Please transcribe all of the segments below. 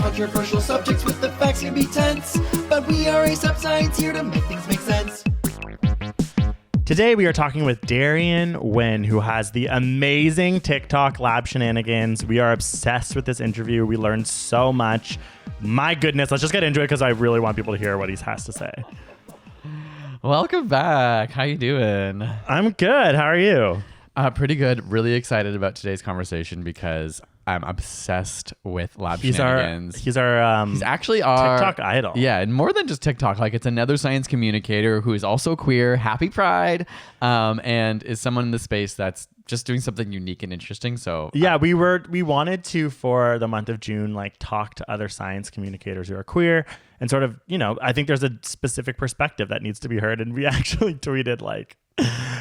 controversial subjects with the facts can be tense, but we are Ace Up Science here to make things make sense. Today we are talking with Darian Nguyen, who has the amazing TikTok Lab Shananigans. We are obsessed with this interview. We learned so much. My goodness, let's just get into it because I really want people to hear what he has to say. Welcome back. How you doing? I'm good. How are you? Pretty good. Really excited about today's conversation because I'm obsessed with Lab Shananigans. He's actually our TikTok idol. Yeah, and more than just TikTok. Like, it's another science communicator who is also queer. Happy Pride, and is someone in the space that's just doing something unique and interesting. So yeah, we wanted to, for the month of June, like talk to other science communicators who are queer and sort of, you know, I think there's a specific perspective that needs to be heard. And we actually tweeted like,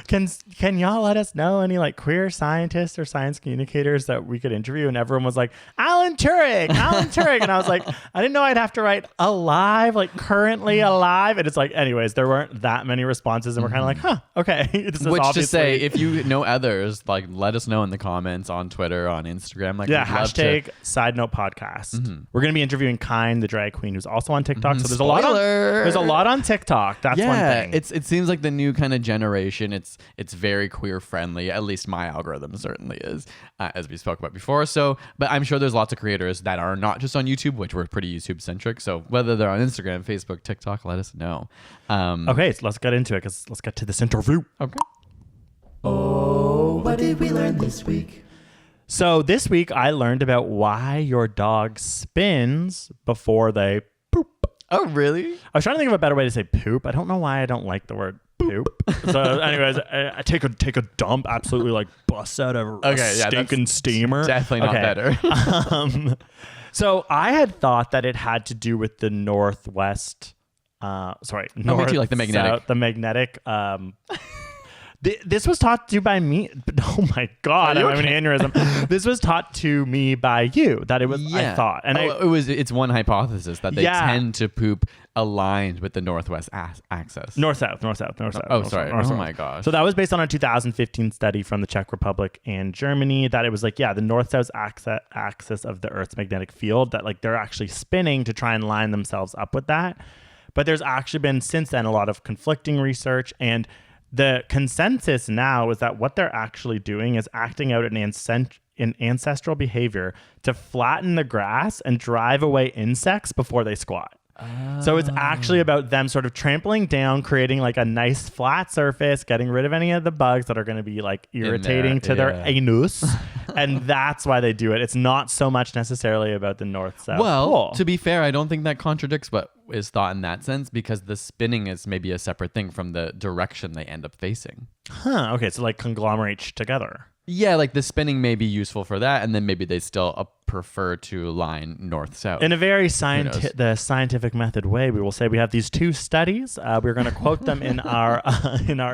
can y'all let us know any like queer scientists or science communicators that we could interview? And everyone was like, Alan Turing. And I was like, I didn't know I'd have to write alive, like currently alive. And it's like, anyways, there weren't that many responses. And we're kind of like, huh, okay. Which to say, if you know others, like let us know in the comments on Twitter, on Instagram. Like, yeah, hashtag Sidenote podcast. We're going to be interviewing Kind, the drag queen, who's also on TikTok. So there's a lot on TikTok. That's one thing. It seems like the new kind of generation. It's very queer friendly. At least my algorithm certainly is, as we spoke about before. So, but I'm sure there's lots of creators that are not just on YouTube, which we're pretty YouTube centric. So whether they're on Instagram, Facebook, TikTok, let us know. Okay, so let's get into it because let's get to this interview. Okay. Oh, what did we learn this week? So this week I learned about why your dog spins before they poop. Oh, really? I was trying to think of a better way to say poop. I don't know why I don't like the word poop. So anyways, I take a dump, absolutely like bust out a stinking steamer. Definitely not better. So I had thought that it had to do with the northwest, north, like the magnetic. South, the magnetic. This was taught to you by me. Oh my God, I'm having an aneurysm. This was taught to me by you. That it was, I thought. And it's one hypothesis that they tend to poop aligned with the northwest axis. North-south. Oh, sorry. Oh my gosh. So that was based on a 2015 study from the Czech Republic and Germany that it was like, yeah, the north-south axis of the Earth's magnetic field, that like they're actually spinning to try and line themselves up with that. But there's actually been since then a lot of conflicting research, and the consensus now is that what they're actually doing is acting out an ancestral behavior to flatten the grass and drive away insects before they squat. So it's actually about them sort of trampling down, creating like a nice flat surface, getting rid of any of the bugs that are going to be like irritating to their anus. And that's why they do it. It's not so much necessarily about the north-south pole. To be fair, I don't think that contradicts what is thought in that sense, because the spinning is maybe a separate thing from the direction they end up facing. Huh. Okay. So like conglomerate together. Yeah, like the spinning may be useful for that, and then maybe they still prefer to line north-south. In a very the scientific method way, we will say we have these two studies. We're going to quote them in our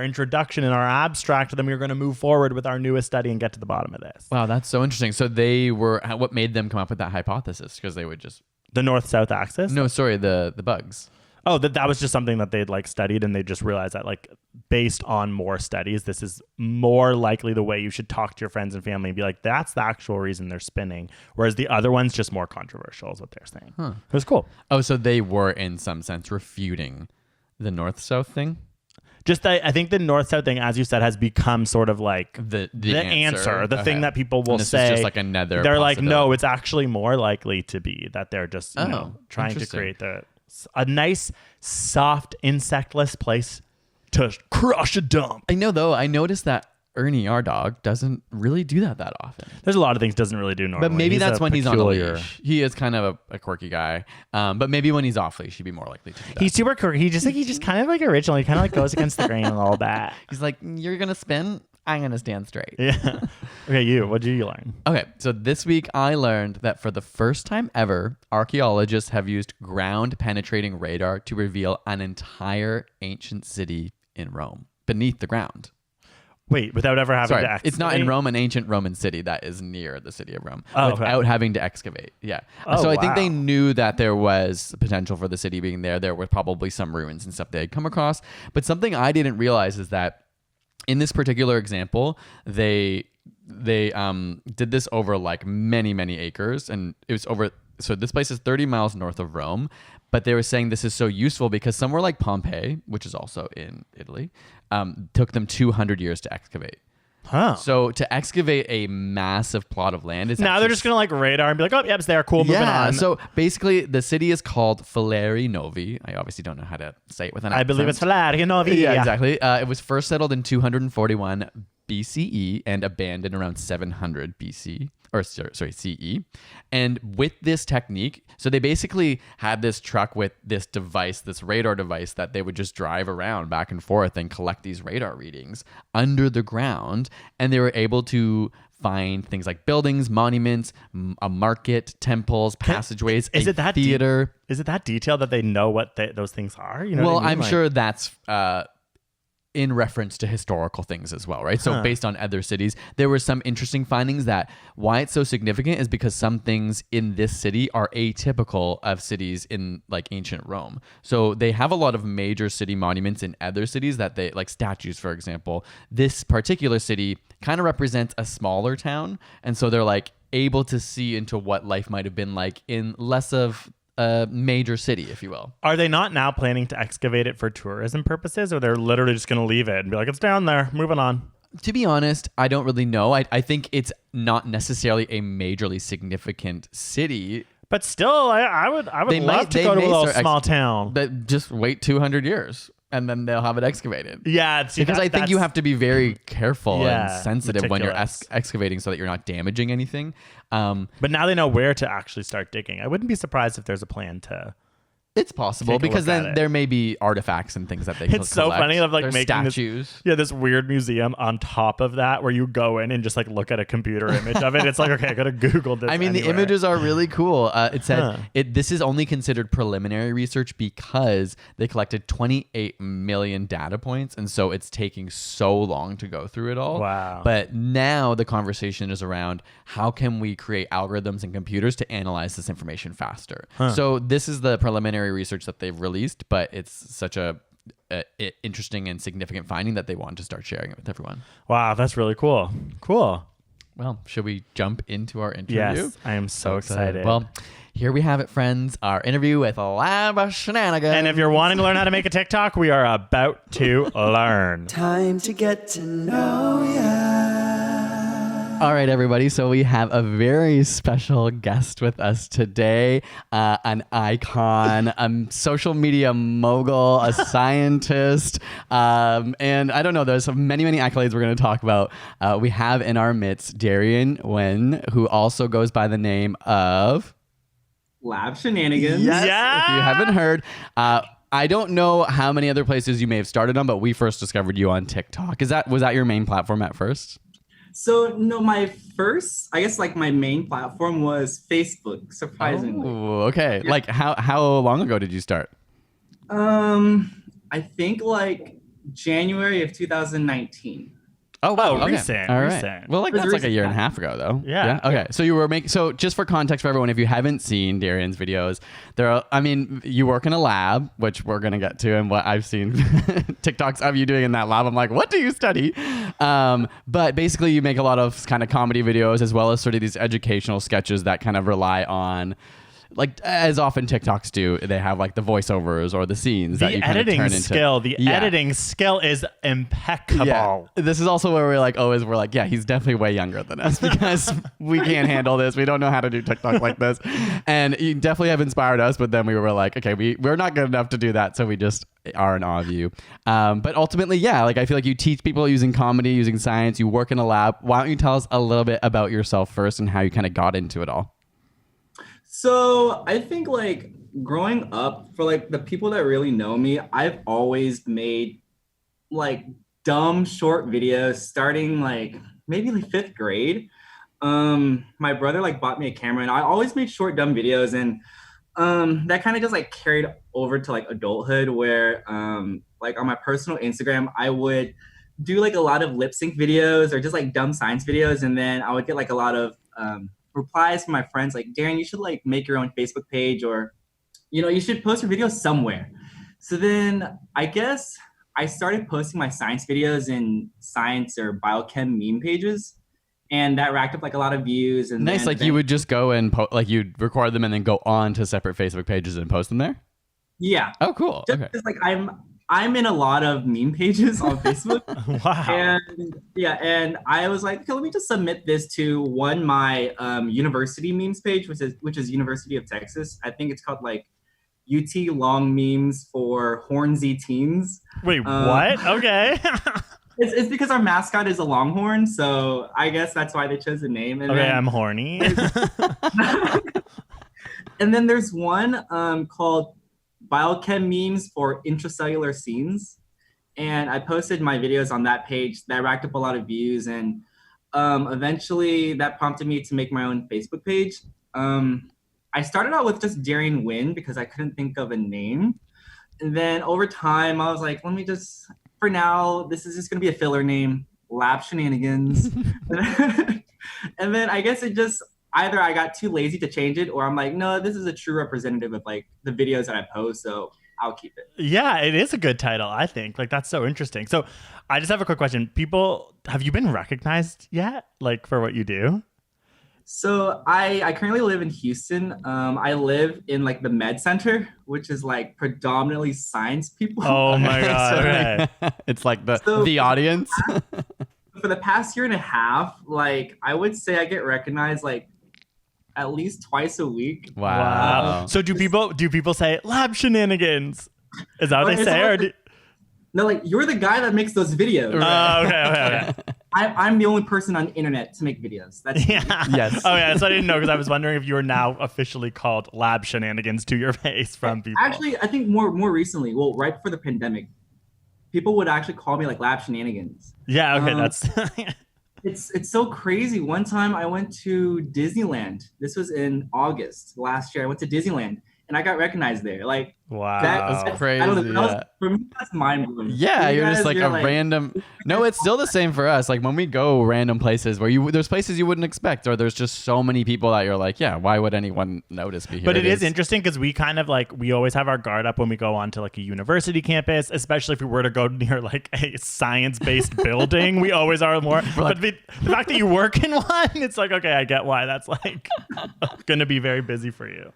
introduction, in our abstract, and then we're going to move forward with our newest study and get to the bottom of this. Wow, that's so interesting. So what made them come up with that hypothesis? Because they would just... The north-south axis? No, sorry, the bugs. Oh, that was just something that they'd like studied, and they just realized that like based on more studies, this is more likely the way you should talk to your friends and family and be like, that's the actual reason they're spinning. Whereas the other one's just more controversial is what they're saying. Huh. It was cool. Oh, so they were in some sense refuting the north-south thing? Just I think the north-south thing, as you said, has become sort of like the answer, the thing that people will say. Is just like another They're like, no, it's actually more likely to be that they're just trying to create a nice, soft, insectless place to crush a dump. I know, though. I noticed that Ernie, our dog, doesn't really do that often. There's a lot of things doesn't really do normally. But maybe that's when he's on a leash. He is kind of a quirky guy. But maybe when he's off leash, he'd be more likely to do that. He's super quirky. He just kind of like original. He kind of like goes against the grain a little bit. He's like, you're going to spin? I'm going to stand straight. Yeah. Okay, what did you learn? Okay, so this week I learned that for the first time ever, archaeologists have used ground-penetrating radar to reveal an entire ancient city in Rome, beneath the ground. Wait, without ever having to excavate? It's not in Rome, an ancient Roman city that is near the city of Rome, without having to excavate. Yeah. So I think they knew that there was potential for the city being there. There were probably some ruins and stuff they had come across. But something I didn't realize is that in this particular example, they did this over like many acres, and it was over so this place is 30 miles north of Rome, but they were saying this is so useful because somewhere like Pompeii, which is also in Italy, took them 200 years to excavate. Huh. So to excavate a massive plot of land is now they're just gonna like radar and be like, oh, yep, it's there, cool, moving on. So basically, the city is called Fileri Novi. I obviously don't know how to say it with an accent. I believe it's Fileri Novi. Yeah, exactly. It was first settled in 241 BCE and abandoned around 700 BC. Or sorry, CE. And with this technique, so they basically had this truck with this device, this radar device that they would just drive around back and forth and collect these radar readings under the ground. And they were able to find things like buildings, monuments, a market, temples, passageways, is it that theater. Is it that detailed that they know what those things are? You know well, what I mean? I'm sure that's in reference to historical things as well, right? So based on other cities, there were some interesting findings that why it's so significant is because some things in this city are atypical of cities in like ancient Rome. So they have a lot of major city monuments in other cities that they, like statues, for example. This particular city kind of represents a smaller town. And so they're like able to see into what life might have been like in less of a major city, if you will. Are they not now planning to excavate it for tourism purposes, or they're literally just going to leave it and be like, it's down there, moving on? To be honest, I don't really know. I think it's not necessarily a majorly significant city. But still, I would love to go to a little small town. But just wait 200 years. And then they'll have it excavated. Yeah. Because I think you have to be very careful and sensitive when you're excavating so that you're not damaging anything. But now they know where to actually start digging. I wouldn't be surprised if there's a plan to... It's possible because then there may be artifacts and things that they collect. It's so funny of like making statues. This weird museum on top of that where you go in and just like look at a computer image of it. It's like, okay, I gotta Google this. I mean, the images are really cool. It said this is only considered preliminary research because they collected 28 million data points, and so it's taking so long to go through it all. Wow. But now the conversation is around how can we create algorithms and computers to analyze this information faster. So this is the preliminary research that they've released, but it's such a interesting and significant finding that they want to start sharing it with everyone. Wow, that's really cool. Cool. Well, should we jump into our interview? Yes, I am so excited. Well, here we have it, friends. Our interview with Lab Shenanigans. And if you're wanting to learn how to make a TikTok, we are about to learn. Time to get to know ya. All right, everybody. So we have a very special guest with us today, an icon, a social media mogul, a scientist, and I don't know. There's many accolades we're going to talk about. We have in our midst Darian, who also goes by the name of Lab Shenanigans. Yes, if you haven't heard. I don't know how many other places you may have started on, but we first discovered you on TikTok. Was that your main platform at first? So no, my first, I guess like my main platform was Facebook, surprisingly. Oh, okay. Yeah. Like how long ago did you start? I think like January of 2019. Oh, wow. Okay. Recent. All right. Recent. Well, like that's like a year and a half ago, though. Yeah. Okay. So you were so just for context for everyone, if you haven't seen Darian's videos, you work in a lab, which we're gonna get to, and what I've seen TikToks of you doing in that lab, I'm like, what do you study? But basically, you make a lot of kind of comedy videos as well as sort of these educational sketches that kind of rely on. Like as often TikToks do, they have like the voiceovers or the scenes that you kind of turn into. The editing skill is impeccable. Yeah. This is also where we're like, yeah, he's definitely way younger than us because we can't handle this. We don't know how to do TikTok like this. And you definitely have inspired us, but then we were like, okay, we're not good enough to do that. So we just are in awe of you. But ultimately, yeah, like I feel like you teach people using comedy, using science, you work in a lab. Why don't you tell us a little bit about yourself first and how you kind of got into it all? So I think like growing up, for like the people that really know me, I've always made like dumb short videos starting like maybe like 5th grade. My brother like bought me a camera and I always made short dumb videos, and that kind of just like carried over to like adulthood where like on my personal Instagram I would do like a lot of lip sync videos or just like dumb science videos, and then I would get like a lot of replies from my friends like, Darian, you should like make your own Facebook page, or you should post your videos somewhere. So then I guess I started posting my science videos in science or biochem meme pages, and that racked up like a lot of views. And nice. Like you would just go and like you'd record them and then go on to separate Facebook pages and post them there. Yeah. Oh, cool. Just okay. like I'm in a lot of meme pages on Facebook. Wow. And I was like, okay, let me just submit this to my university memes page, which is University of Texas. I think it's called like UT Long Memes for Hornsy Teens. Wait, what? Okay. It's because our mascot is a longhorn, so I guess that's why they chose the name. And okay, I'm horny. And then there's one called Biochem Memes for Intracellular Scenes. And I posted my videos on that page that racked up a lot of views. And eventually that prompted me to make my own Facebook page. I started out with just Darian Win because I couldn't think of a name. And then over time, I was like, let me just, for now, this is just going to be a filler name, Lab Shananigans. And then I guess it just, either I got too lazy to change it, or I'm like, no, this is a true representative of like the videos that I post, so I'll keep it. Yeah, it is a good title, I think. Like, that's so interesting. So I just have a quick question. Have you been recognized yet, like, for what you do? So I currently live in Houston. I live in like the med center, which is like predominantly science people. Oh my God. Okay. It's like the audience. For the past year and a half, like I would say I get recognized like at least twice a week. Wow. So do people say Lab Shananigans? Is that what they say? Or no, like you're the guy that makes those videos. Okay. I'm the only person on the internet to make videos. That's yeah. Yes. Oh yeah. So I didn't know because I was wondering if you were now officially called Lab Shananigans to your face from people. Actually, I think more recently, well, right before the pandemic, people would actually call me like Lab Shananigans. Yeah. Okay. That's. It's so crazy. One time I went to Disneyland. This was in August last year. I went to Disneyland and I got recognized there. Like, wow, that's crazy. I don't know. For me, that's mind blowing. Yeah, you're just like random. No, it's still the same for us. Like when we go random places where there's places you wouldn't expect, or there's just so many people that you're like, yeah, why would anyone notice me here? But it is interesting because we kind of like, we always have our guard up when we go onto like a university campus, especially if we were to go near like a science-based building. We always are more. But the fact that you work in one, it's like, okay, I get why that's like going to be very busy for you.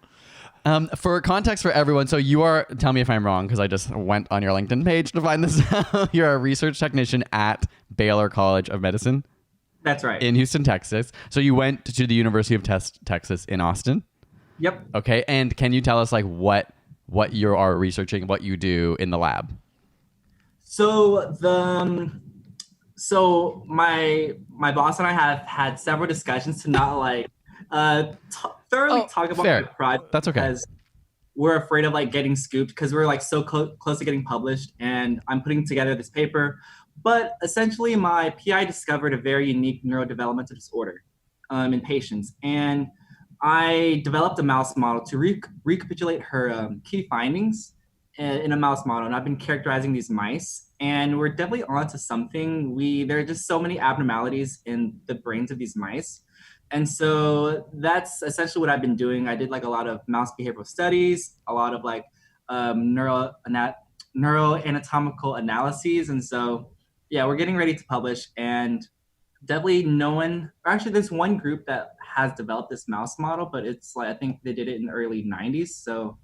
For context for everyone, so you are, tell me if I'm wrong, because I just went on your LinkedIn page to find this out. You're a research technician at Baylor College of Medicine. That's right. In Houston, Texas. So you went to the University of Texas in Austin? Yep. Okay, and can you tell us like what you are researching, what you do in the lab? So my boss and I have had several discussions to not like thoroughly talk about the project. That's okay. Because we're afraid of like getting scooped because we're like so close to getting published, and I'm putting together this paper. But essentially, my PI discovered a very unique neurodevelopmental disorder in patients, and I developed a mouse model to recapitulate her key findings in a mouse model, and I've been characterizing these mice, and we're definitely onto something. There are just so many abnormalities in the brains of these mice. And so that's essentially what I've been doing. I did like a lot of mouse behavioral studies, a lot of like neuroanatomical analyses. And so, yeah, we're getting ready to publish, and definitely there's one group that has developed this mouse model, but it's like, I think they did it in the early 90s. So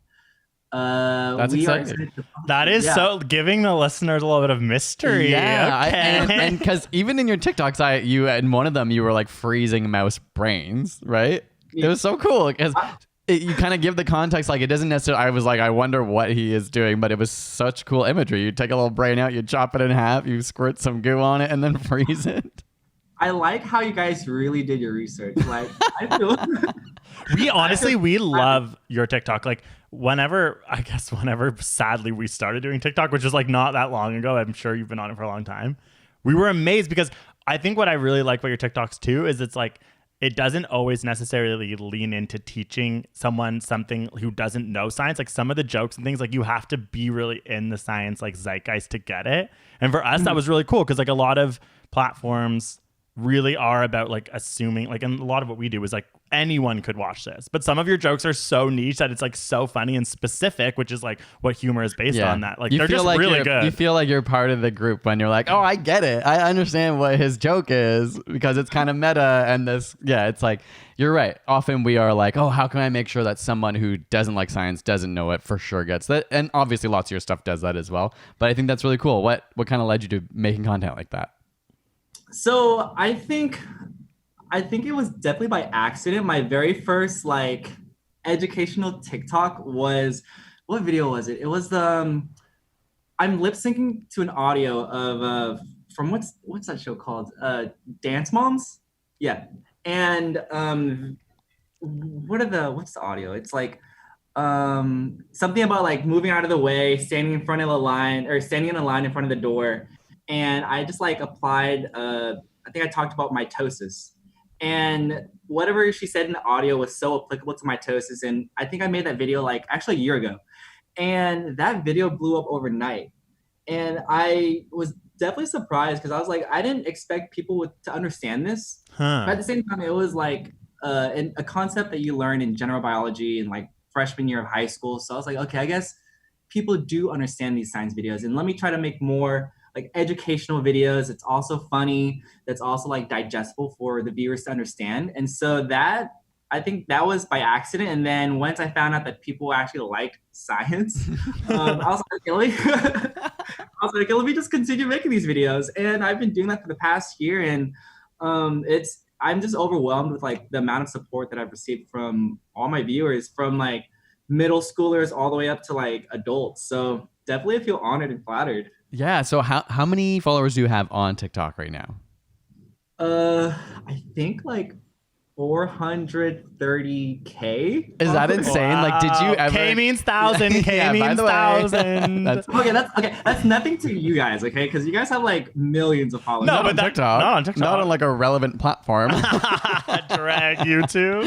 that's exciting. That is so giving the listeners a little bit of mystery. Yeah, okay. and because even in your TikToks, you in one of them you were like freezing mouse brains, right? Yeah. It was so cool because you kind of give the context. Like it doesn't necessarily. I was like, I wonder what he is doing, but it was such cool imagery. You take a little brain out, you chop it in half, you squirt some goo on it, and then freeze it. I like how you guys really did your research. Like I feel. we love your TikTok. Like whenever sadly we started doing TikTok, which is like not that long ago, I'm sure you've been on it for a long time. We were amazed because I think what I really like about your TikToks too is it's like, it doesn't always necessarily lean into teaching someone something who doesn't know science. Like some of the jokes and things, like you have to be really in the science, like zeitgeist to get it. And for us, that was really cool because like a lot of platforms really are about like assuming, like, and a lot of what we do is like anyone could watch this. But some of your jokes are so niche that it's like so funny and specific, which is like what humor is based on. That like they're just like really good. You feel like you're part of the group when you're like, oh, I get it. I understand what his joke is because it's kind of meta and this. Yeah, it's like you're right. Often we are like, oh, how can I make sure that someone who doesn't like science, doesn't know it, for sure gets that? And obviously, lots of your stuff does that as well. But I think that's really cool. What kind of led you to making content like that? So I think it was definitely by accident. My very first like educational TikTok was, what video was it? It was the I'm lip syncing to an audio of from what's that show called? Dance Moms? Yeah. And what's the audio? It's like something about like moving out of the way, standing in front of a line, or standing in a line in front of the door. And I just like applied I think I talked about mitosis. And whatever she said in the audio was so applicable to mitosis. And I think I made that video like actually a year ago. And that video blew up overnight. And I was definitely surprised because I was like, I didn't expect people to understand this. But at the same time, it was like a concept that you learn in general biology in like freshman year of high school. So I was like, okay, I guess people do understand these science videos. And let me try to make more like educational videos. It's also funny. That's also like digestible for the viewers to understand. And so I think that was by accident. And then once I found out that people actually like science, I was like, let me just continue making these videos. And I've been doing that for the past year. And I'm just overwhelmed with like the amount of support that I've received from all my viewers, from like middle schoolers all the way up to like adults. So definitely I feel honored and flattered. Yeah. So how many followers do you have on TikTok right now? I think like 430K. Is that insane? Wow. Like, did you ever? K means 1,000. K means 1,000. That's nothing to you guys, okay? Because you guys have like millions of followers. No, but TikTok. Not on TikTok. Not on like a relevant platform. Drag you too.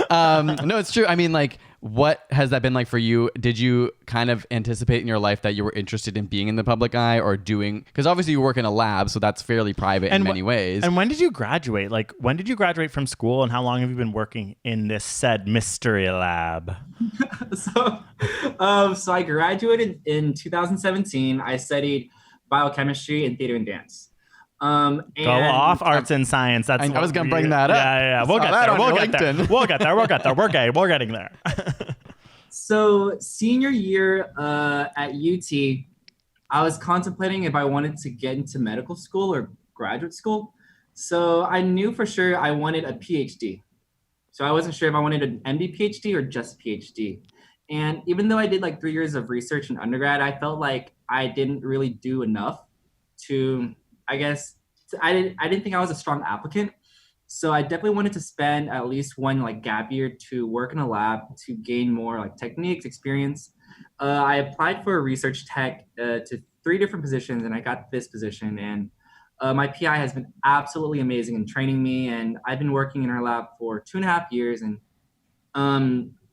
No, it's true. I mean, like, what has that been like for you? Did you kind of anticipate in your life that you were interested in being in the public eye or doing? Because obviously you work in a lab, so that's fairly private in many ways. And when did you graduate? Like, when did you graduate from school, and how long have you been working in this said mystery lab? So I graduated in 2017. I studied biochemistry and theater and dance. Go off arts and science. That's I was gonna bring that up. Yeah. We'll get there. We're gay. We're getting there. So senior year at UT, I was contemplating if I wanted to get into medical school or graduate school. So I knew for sure I wanted a PhD. So I wasn't sure if I wanted an MD PhD or just PhD. And even though I did like 3 years of research in undergrad, I felt like I didn't really do enough to, I guess, I didn't think I was a strong applicant. So I definitely wanted to spend at least one like gap year to work in a lab to gain more like techniques, experience. I applied for a research tech to 3 different positions, and I got this position. And my PI has been absolutely amazing in training me. And I've been working in her lab for 2.5 years. And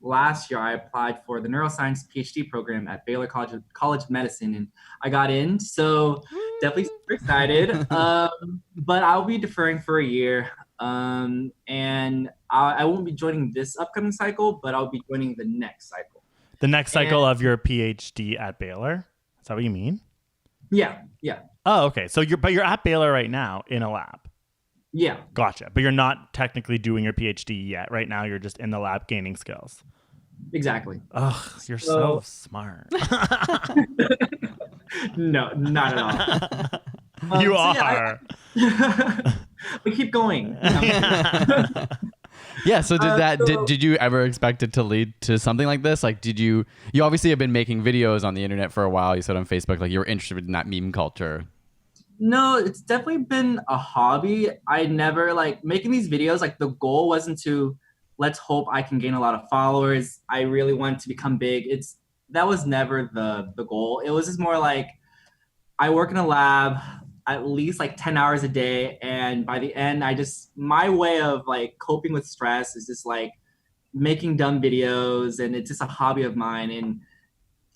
last year I applied for the neuroscience PhD program at Baylor College of Medicine, and I got in. So definitely super excited. But I'll be deferring for a year. And I won't be joining this upcoming cycle, but I'll be joining the next cycle. The next cycle of your PhD at Baylor? Is that what you mean? Yeah. Oh, okay. So you're at Baylor right now in a lab. Yeah. Gotcha. But you're not technically doing your PhD yet. Right now, you're just in the lab gaining skills. Exactly. Ugh, you're so smart. No, not at all. You are. We keep going. Yeah. So did you ever expect it to lead to something like this? Like, you obviously have been making videos on the internet for a while. You said on Facebook, like you were interested in that meme culture. No, it's definitely been a hobby. I never like making these videos. Like the goal wasn't to let's hope I can gain a lot of followers. I really wanted to become big. That was never the goal. It was just more like I work in a lab at least like 10 hours a day. And by the end, my way of like coping with stress is just like making dumb videos. And it's just a hobby of mine. And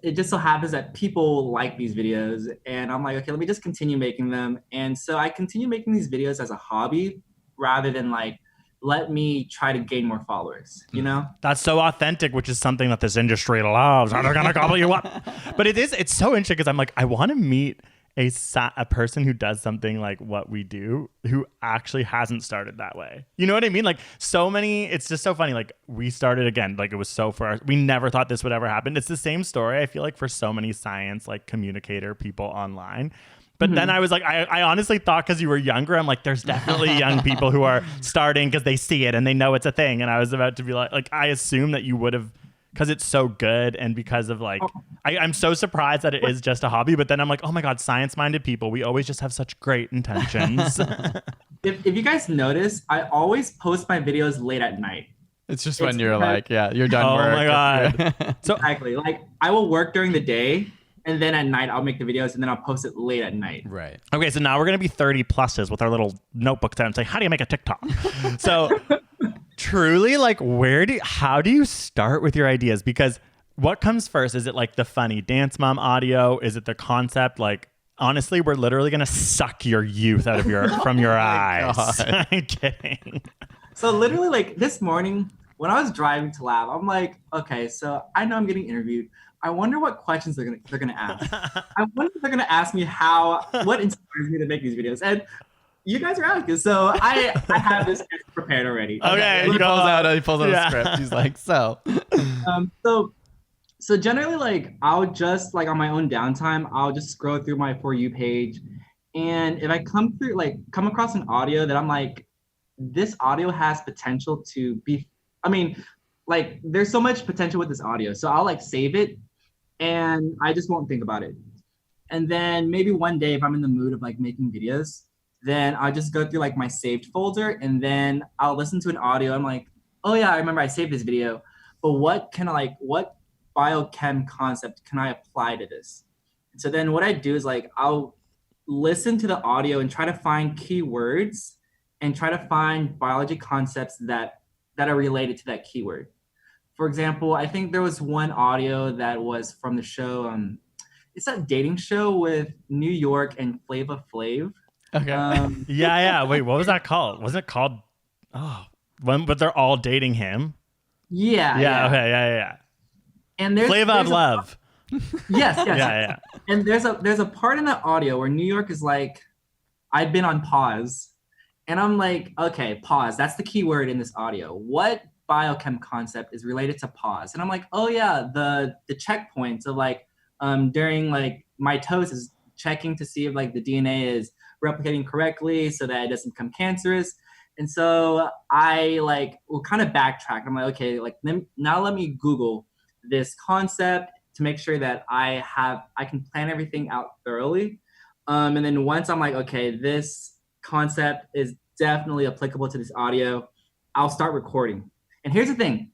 it just so happens that people like these videos. And I'm like, okay, let me just continue making them. And so I continue making these videos as a hobby rather than like let me try to gain more followers, you know? That's so authentic, which is something that this industry loves. They're gonna gobble you up. But it's so interesting because I'm like, I want to meet a person who does something like what we do, who actually hasn't started that way. You know what I mean? Like so many, it's just so funny. Like we started again, like it was so we never thought this would ever happen. It's the same story, I feel like, for so many science, like communicator people online. But then I was like, I honestly thought because you were younger, I'm like, there's definitely young people who are starting because they see it and they know it's a thing. And I was about to be like I assume that you would have, because it's so good and because of like, I'm so surprised that it is just a hobby. But then I'm like, oh my God, science-minded people, we always just have such great intentions. If you guys notice, I always post my videos late at night. It's just when you're like, yeah, you're done work. Oh my God. So exactly. Like I will work during the day. And then at night, I'll make the videos and then I'll post it late at night. Right. Okay, so now we're going to be 30 pluses with our little notebooks out and say, how do you make a TikTok? So truly, like, how do you start with your ideas? Because what comes first? Is it like the funny dance mom audio? Is it the concept? Like, honestly, we're literally going to suck your youth out of from your eyes. I'm kidding. So literally, like this morning when I was driving to lab, I'm like, okay, so I know I'm getting interviewed. I wonder what questions they're gonna ask. I wonder if they're gonna ask me what inspires me to make these videos. And you guys are asking, so I have this prepared already. Okay, he pulls out a script. He's like, so generally, like I'll just like on my own downtime, I'll just scroll through my For You page, and if I come across an audio that I'm like, this audio has potential to be. I mean, like there's so much potential with this audio, so I'll like save it. And I just won't think about it. And then maybe one day if I'm in the mood of like making videos, then I'll just go through like my saved folder and then I'll listen to an audio. I'm like, oh yeah, I remember I saved this video, but what biochem concept can I apply to this? And so then what I do is like, I'll listen to the audio and try to find keywords and try to find biology concepts that are related to that keyword. For example, I think there was one audio that was from the show. It's that dating show with New York and Flava Flav. Okay. Yeah. Wait, what was that called? Was it called? But they're all dating him. Yeah. Okay. Yeah. And there's Flava of Love. Yes. Yeah. And there's a part in that audio where New York is like, I've been on pause, and I'm like, okay, pause. That's the key word in this audio. What biochem concept is related to pause? And I'm like, oh yeah, the checkpoints of like during like mitosis, checking to see if like the DNA is replicating correctly so that it doesn't become cancerous. And so I like will kind of backtrack. I'm like, okay, like now let me Google this concept to make sure that I can plan everything out thoroughly. And then once I'm like, okay, this concept is definitely applicable to this audio, I'll start recording. And here's the thing,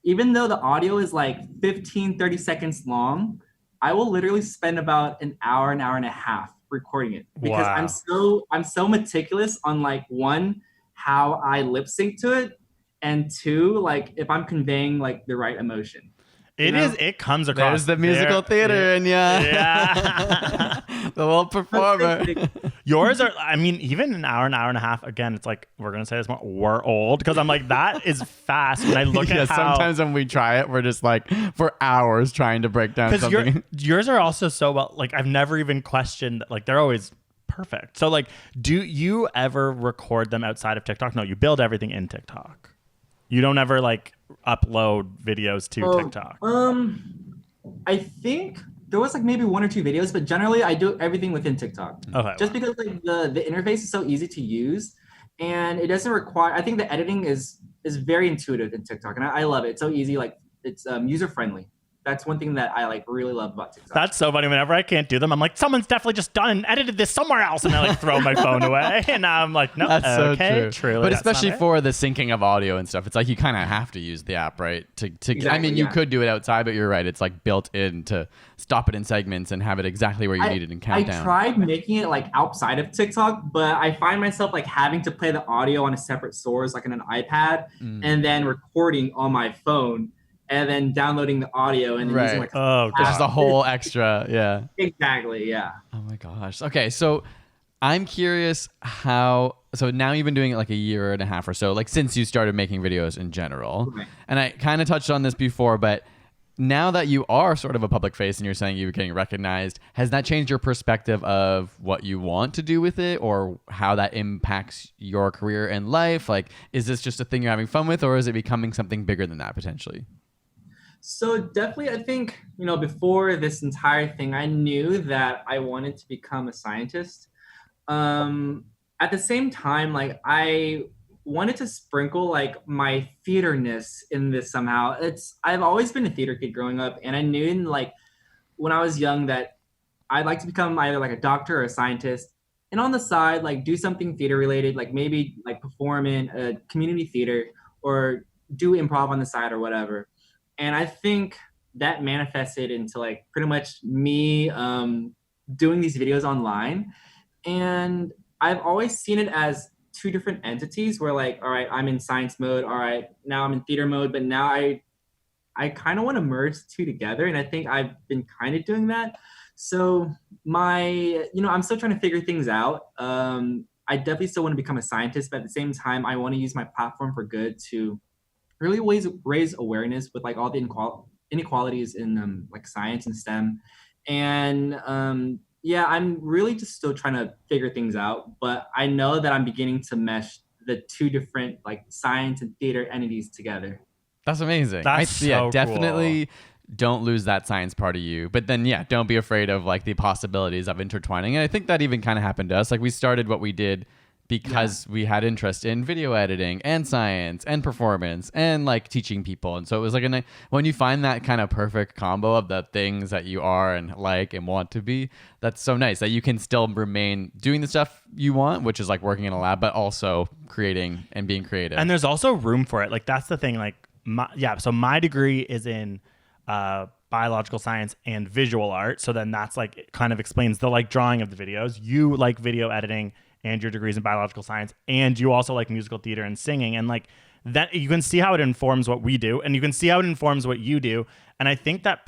even though the audio is like 15-30 seconds long, I will literally spend about an hour and a half recording it because I'm so meticulous on like one, how I lip sync to it, and two, like if I'm conveying like the right emotion. It comes across. There's the musical theater in ya. Yeah. The little performer. Yours are, I mean, even an hour and a half, again, it's like, we're going to say this more, we're old. Because I'm like, that is fast. When I look at how. Sometimes when we try it, we're just like, for hours trying to break down something. Yours are also so well, like, I've never even questioned, like, they're always perfect. So, like, do you ever record them outside of TikTok? No, you build everything in TikTok. You don't ever, like, upload videos to TikTok. I think there was like maybe one or two videos, but generally I do everything within TikTok. Okay. Just because like the interface is so easy to use, and it doesn't require. I think the editing is very intuitive in TikTok, and I love it. It's so easy, like it's user friendly. That's one thing that I like really love about TikTok. That's so funny. Whenever I can't do them, I'm like, someone's definitely just done and edited this somewhere else, and I like throw my phone away. And now I'm like, no, that's okay, so true. Truly, but especially for the syncing of audio and stuff, it's like you kind of have to use the app, right? Exactly, I mean, you could do it outside, but you're right. It's like built in to stop it in segments and have it exactly where you need it and count down. I tried making it like outside of TikTok, but I find myself like having to play the audio on a separate source, like on an iPad, and then recording on my phone, and then downloading the audio and then using like just a whole extra, yeah. Exactly, yeah. Oh my gosh. Okay, so I'm curious how, so now you've been doing it like a year and a half or so, like since you started making videos in general. Right. And I kind of touched on this before, but now that you are sort of a public face and you're saying you're getting recognized, has that changed your perspective of what you want to do with it or how that impacts your career and life? Like, is this just a thing you're having fun with, or is it becoming something bigger than that potentially? So definitely, I think, before this entire thing, I knew that I wanted to become a scientist. At the same time, like I wanted to sprinkle like my theaterness in this somehow. I've always been a theater kid growing up, and I knew in like when I was young that I'd like to become either like a doctor or a scientist, and on the side like do something theater related, like maybe like perform in a community theater or do improv on the side or whatever. And I think that manifested into like pretty much me doing these videos online. And I've always seen it as two different entities where like, all right, I'm in science mode. All right, now I'm in theater mode, but now I kind of want to merge the two together. And I think I've been kind of doing that. So I'm still trying to figure things out. I definitely still want to become a scientist, but at the same time, I want to use my platform for good to really raise awareness with like all the inequalities in like science and STEM. And yeah, I'm really just still trying to figure things out, but I know that I'm beginning to mesh the two different like science and theater entities together. That's amazing. That's so yeah, cool. definitely don't lose that science part of you. But then, yeah, don't be afraid of like the possibilities of intertwining. And I think that even kind of happened to us. Like we started what we did because we had interest in video editing and science and performance and like teaching people. And so it was like when you find that kind of perfect combo of the things that you are and like and want to be, that's so nice that you can still remain doing the stuff you want, which is like working in a lab, but also creating and being creative. And there's also room for it. Like that's the thing. Like so my degree is in biological science and visual art. So then that's like, it kind of explains the like drawing of the videos. You like video editing and your degrees in biological science, and you also like musical theater and singing, and like that you can see how it informs what we do, and you can see how it informs what you do. And I think that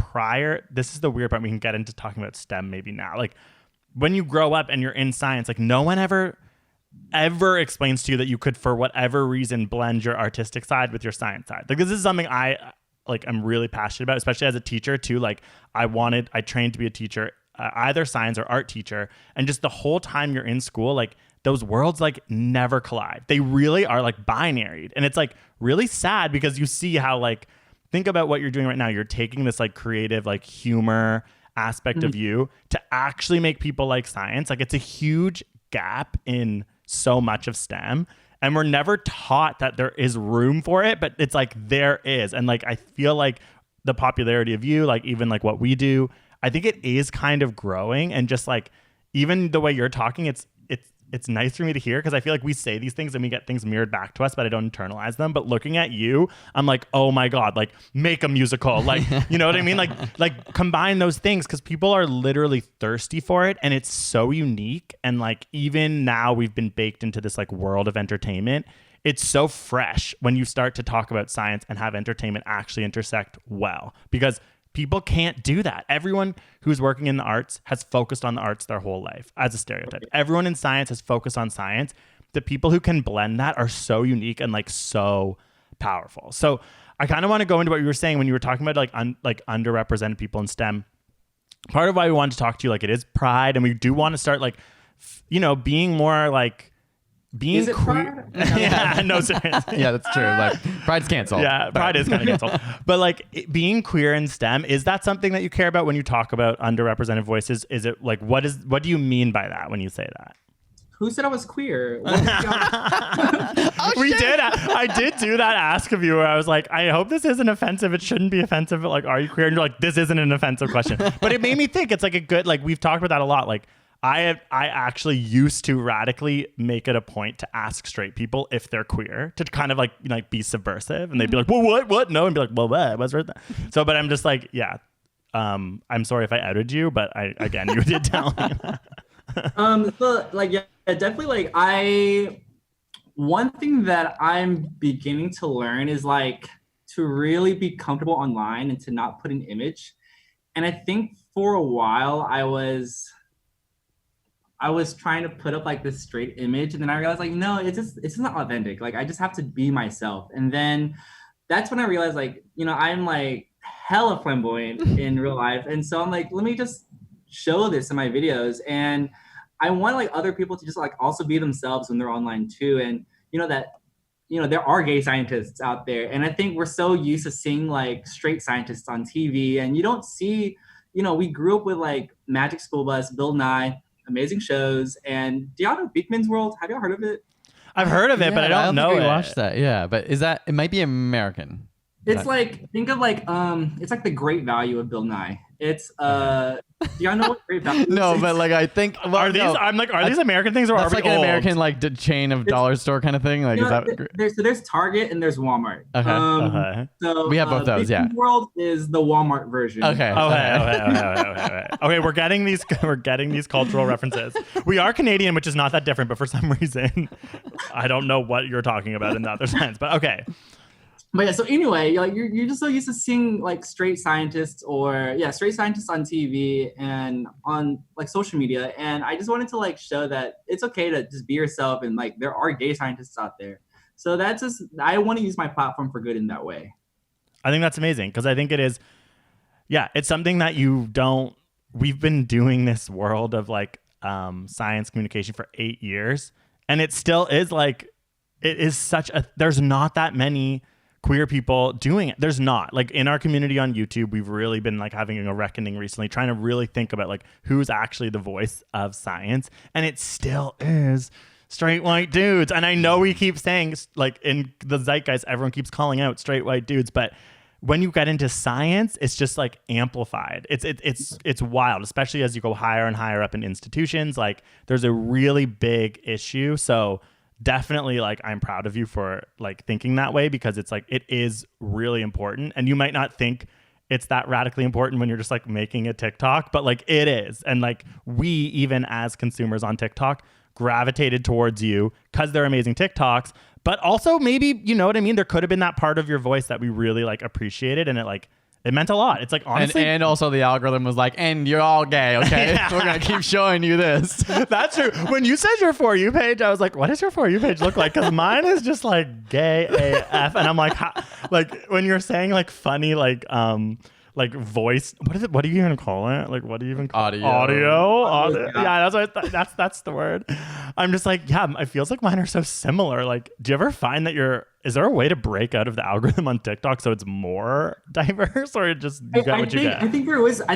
this is the weird part, we can get into talking about STEM maybe now, like when you grow up and you're in science, like no one ever explains to you that you could for whatever reason blend your artistic side with your science side. Like this is something I'm really passionate about, especially as a teacher too. Like I trained to be a teacher, either science or art teacher, and just the whole time you're in school, like those worlds like never collide. They really are like binary. And it's like really sad because you see how like, think about what you're doing right now. You're taking this like creative, like humor aspect of you to actually make people like science. Like it's a huge gap in so much of STEM. And we're never taught that there is room for it, but it's like there is. And like I feel like the popularity of you, like even like what we do, I think it is kind of growing. And just like even the way you're talking, it's nice for me to hear because I feel like we say these things and we get things mirrored back to us, but I don't internalize them. But looking at you, I'm like, oh my God, like make a musical. Like, you know what I mean? Like combine those things because people are literally thirsty for it. And it's so unique. And like, even now we've been baked into this like world of entertainment. It's so fresh when you start to talk about science and have entertainment actually intersect well, because people can't do that. Everyone who's working in the arts has focused on the arts their whole life as a stereotype. Everyone in science has focused on science. The people who can blend that are so unique and like so powerful. So I kind of want to go into what you were saying when you were talking about like underrepresented people in STEM. Part of why we wanted to talk to you, like it is pride, and we do want to start like, being more like being is it queer. Yeah, no, seriously. Yeah, that's true. Like pride's canceled. Yeah, pride is kind of canceled. But like being queer in STEM, is that something that you care about when you talk about underrepresented voices? Is it like what do you mean by that when you say that? Who said I was queer? We did. I did do that ask of you where I was like, I hope this isn't offensive. It shouldn't be offensive. But like, are you queer? And you're like, this isn't an offensive question. But it made me think it's like a good, like we've talked about that a lot. Like I actually used to radically make it a point to ask straight people if they're queer, to kind of like be subversive, and they'd be like, well, what? No, and be like, well, what's right there? So, but I'm just like, yeah, I'm sorry if I outed you, but again, you did tell me that. So like, yeah, definitely like one thing that I'm beginning to learn is like to really be comfortable online and to not put an image. And I think for a while I was I was trying to put up like this straight image, and then I realized like, no, it's not authentic. Like I just have to be myself. And then that's when I realized like, I'm like hella flamboyant in real life. And so I'm like, let me just show this in my videos. And I want like other people to just like also be themselves when they're online too. And there are gay scientists out there. And I think we're so used to seeing like straight scientists on TV, and you don't see, we grew up with like Magic School Bus, Bill Nye, amazing shows. And do y'all know Beekman's World? Have y'all heard of it? I've heard of it, but I don't know think it. We watched that. Yeah, but it might be American. It's like, think of like, it's like the Great Value of Bill Nye. It's do y'all know what Great Value is? No, but like I think are these American things, or are that's we like old? an American like chain of dollar store kind of thing? Like is that there's Target and there's Walmart. So we have both those. Yeah, World is the Walmart version. Okay. Okay, we're getting these cultural references. We are Canadian, which is not that different, but for some reason, I don't know what you're talking about in the other sense. But okay. But yeah, so anyway, like you're just so used to seeing like straight scientists on TV and on like social media, and I just wanted to like show that it's okay to just be yourself, and like there are gay scientists out there. So that's just, I want to use my platform for good in that way. I think that's amazing, because I think it is, it's something that we've been doing this world of like science communication for 8 years, and it still is like, it is there's not that many queer people doing it. There's not, like, in our community on YouTube, we've really been like having a reckoning recently, trying to really think about like who's actually the voice of science, and it still is straight white dudes. And I know we keep saying, like, in the zeitgeist, everyone keeps calling out straight white dudes, but when you get into science, it's just like amplified. It's wild, especially as you go higher and higher up in institutions. Like, there's a really big issue. So definitely, like, I'm proud of you for like thinking that way, because it's like, it is really important. And you might not think it's that radically important when you're just like making a TikTok, but like it is. And like, we, even as consumers on TikTok, gravitated towards you because they're amazing TikToks, but also maybe, you know what I mean? There could have been that part of your voice that we really like appreciated, and it meant a lot. It's like, honestly. And also the algorithm was like, and you're all gay, okay? Yeah. We're going to keep showing you this. That's true. When you said your For You page, I was like, what does your For You page look like? Because mine is just like gay AF. And I'm like, like when you're saying like funny, like voice, what do you even call it? Like, what do you even call audio? Yeah, that's what that's the word. I'm just like, yeah, it feels like mine are so similar. Like, do you ever find that is there a way to break out of the algorithm on TikTok so it's more diverse, or just you get what you get? I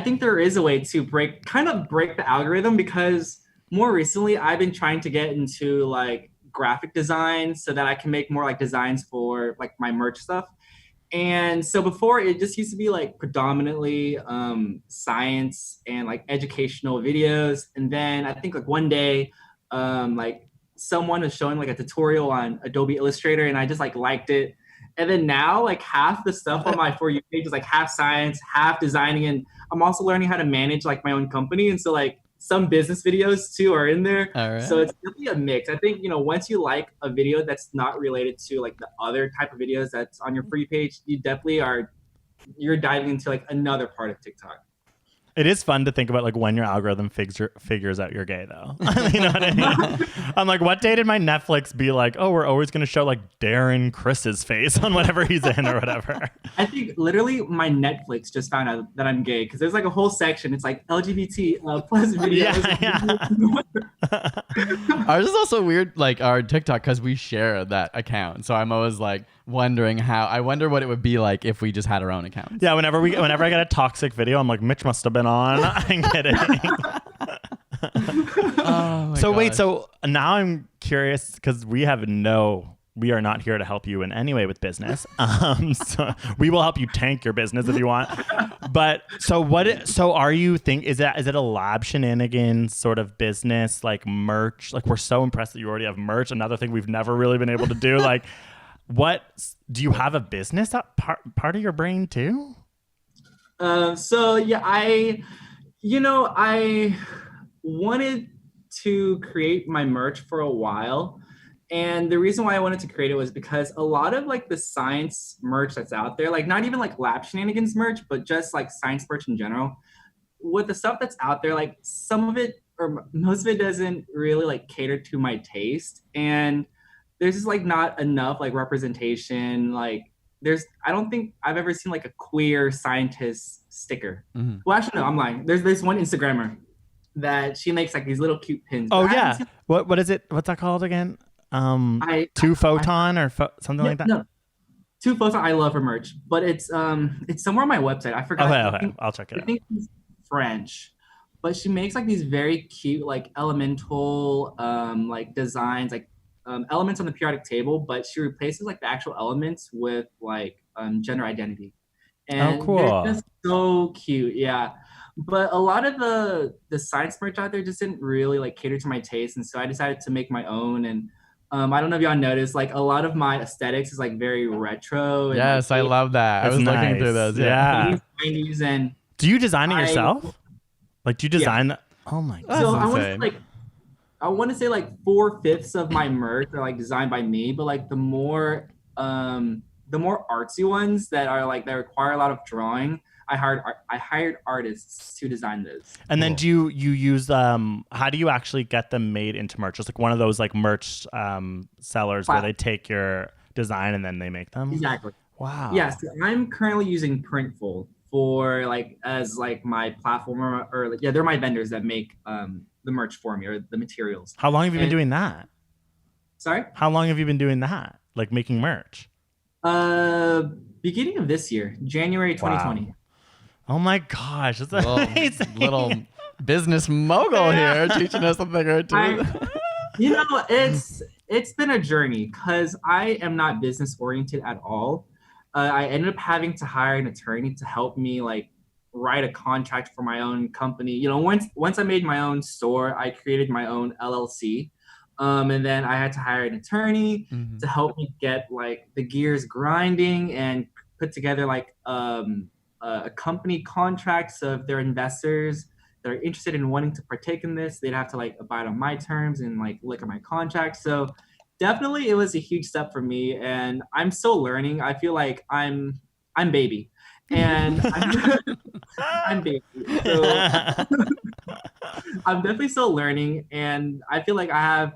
think there is a way to break the algorithm, because more recently I've been trying to get into like graphic design so that I can make more like designs for like my merch stuff. And so before, it just used to be like predominantly science and like educational videos. And then I think like one day, like someone was showing like a tutorial on Adobe Illustrator, and I just like liked it. And then now like half the stuff on my For You page is like half science, half designing. And I'm also learning how to manage like my own company. And so like some business videos too are in there. All right. So it's really a mix. I think, once you like a video that's not related to like the other type of videos that's on your For You page, you definitely you're diving into like another part of TikTok. It is fun to think about like when your algorithm figures out you're gay, though. You know what I mean? I'm like, what day did my Netflix be like, oh, we're always going to show like Darren Chris's face on whatever he's in or whatever? I think literally my Netflix just found out that I'm gay, because there's like a whole section. It's like LGBT plus videos. Yeah. Ours is also weird, like our TikTok, because we share that account. So I'm always like wondering I wonder what it would be like if we just had our own account. Yeah, whenever I get a toxic video, I'm like, Mitch must have been on. I'm kidding. Wait, so now I'm curious, because we are not here to help you in any way with business. So we will help you tank your business if you want. But so are you is it a lab shenanigans sort of business, like merch? Like, we're so impressed that you already have merch. Another thing we've never really been able to do. Like, what do you have a business that part of your brain too? So yeah, I wanted to create my merch for a while. And the reason why I wanted to create it was because a lot of like the science merch that's out there, like not even like lab shenanigans merch, but just like science merch in general, with the stuff that's out there, like some of it or most of it doesn't really like cater to my taste, and there's just like not enough like representation. Like I don't think I've ever seen like a queer scientist sticker. Well, actually no, I'm lying. There's one Instagrammer that she makes like these little cute pins. Oh yeah, what is it? What's that called again? Two Photon or something like that. No, Two Photon. I love her merch, but it's somewhere on my website. I forgot. Okay. I'll check it out. I think it's French, but she makes like these very cute like elemental like designs, like elements on the periodic table, but she replaces like the actual elements with like gender identity. And cool. They're just so cute, yeah. But a lot of the science merch out there just didn't really like cater to my taste, and so I decided to make my own. And I don't know if y'all noticed, like a lot of my aesthetics is like very retro. And, yes, like, I love that. That's I was nice. looking through those. Yeah. 80s, and do you design it yourself? Like, do you design that? Oh my god. So I want to say like 4/5 of my merch are like designed by me, but like the more artsy ones that require a lot of drawing, I hired artists to design those. And then do you use how do you actually get them made into merch? Just like one of those like merch sellers where they take your design and then they make them? Exactly. Wow. Yes, I'm currently using Printful for like as like my platform or they're my vendors that make the merch for me or the materials. How long have you been doing that? Sorry? How long have you been doing that? Like making merch? Beginning of this year, January 2020. Wow. Oh my gosh, that's amazing. Little business mogul here teaching us something or two. It's been a journey because I am not business oriented at all. I ended up having to hire an attorney to help me like write a contract for my own company. You know, once I made my own store, I created my own LLC. And then I had to hire an attorney to help me get like the gears grinding and put together like a company contract. So if they're investors that are interested in wanting to partake in this, they'd have to like abide on my terms and like look at my contract. So definitely it was a huge step for me, and I'm still learning. I feel like I'm baby. And I'm baby. So I'm definitely still learning, and I feel like I have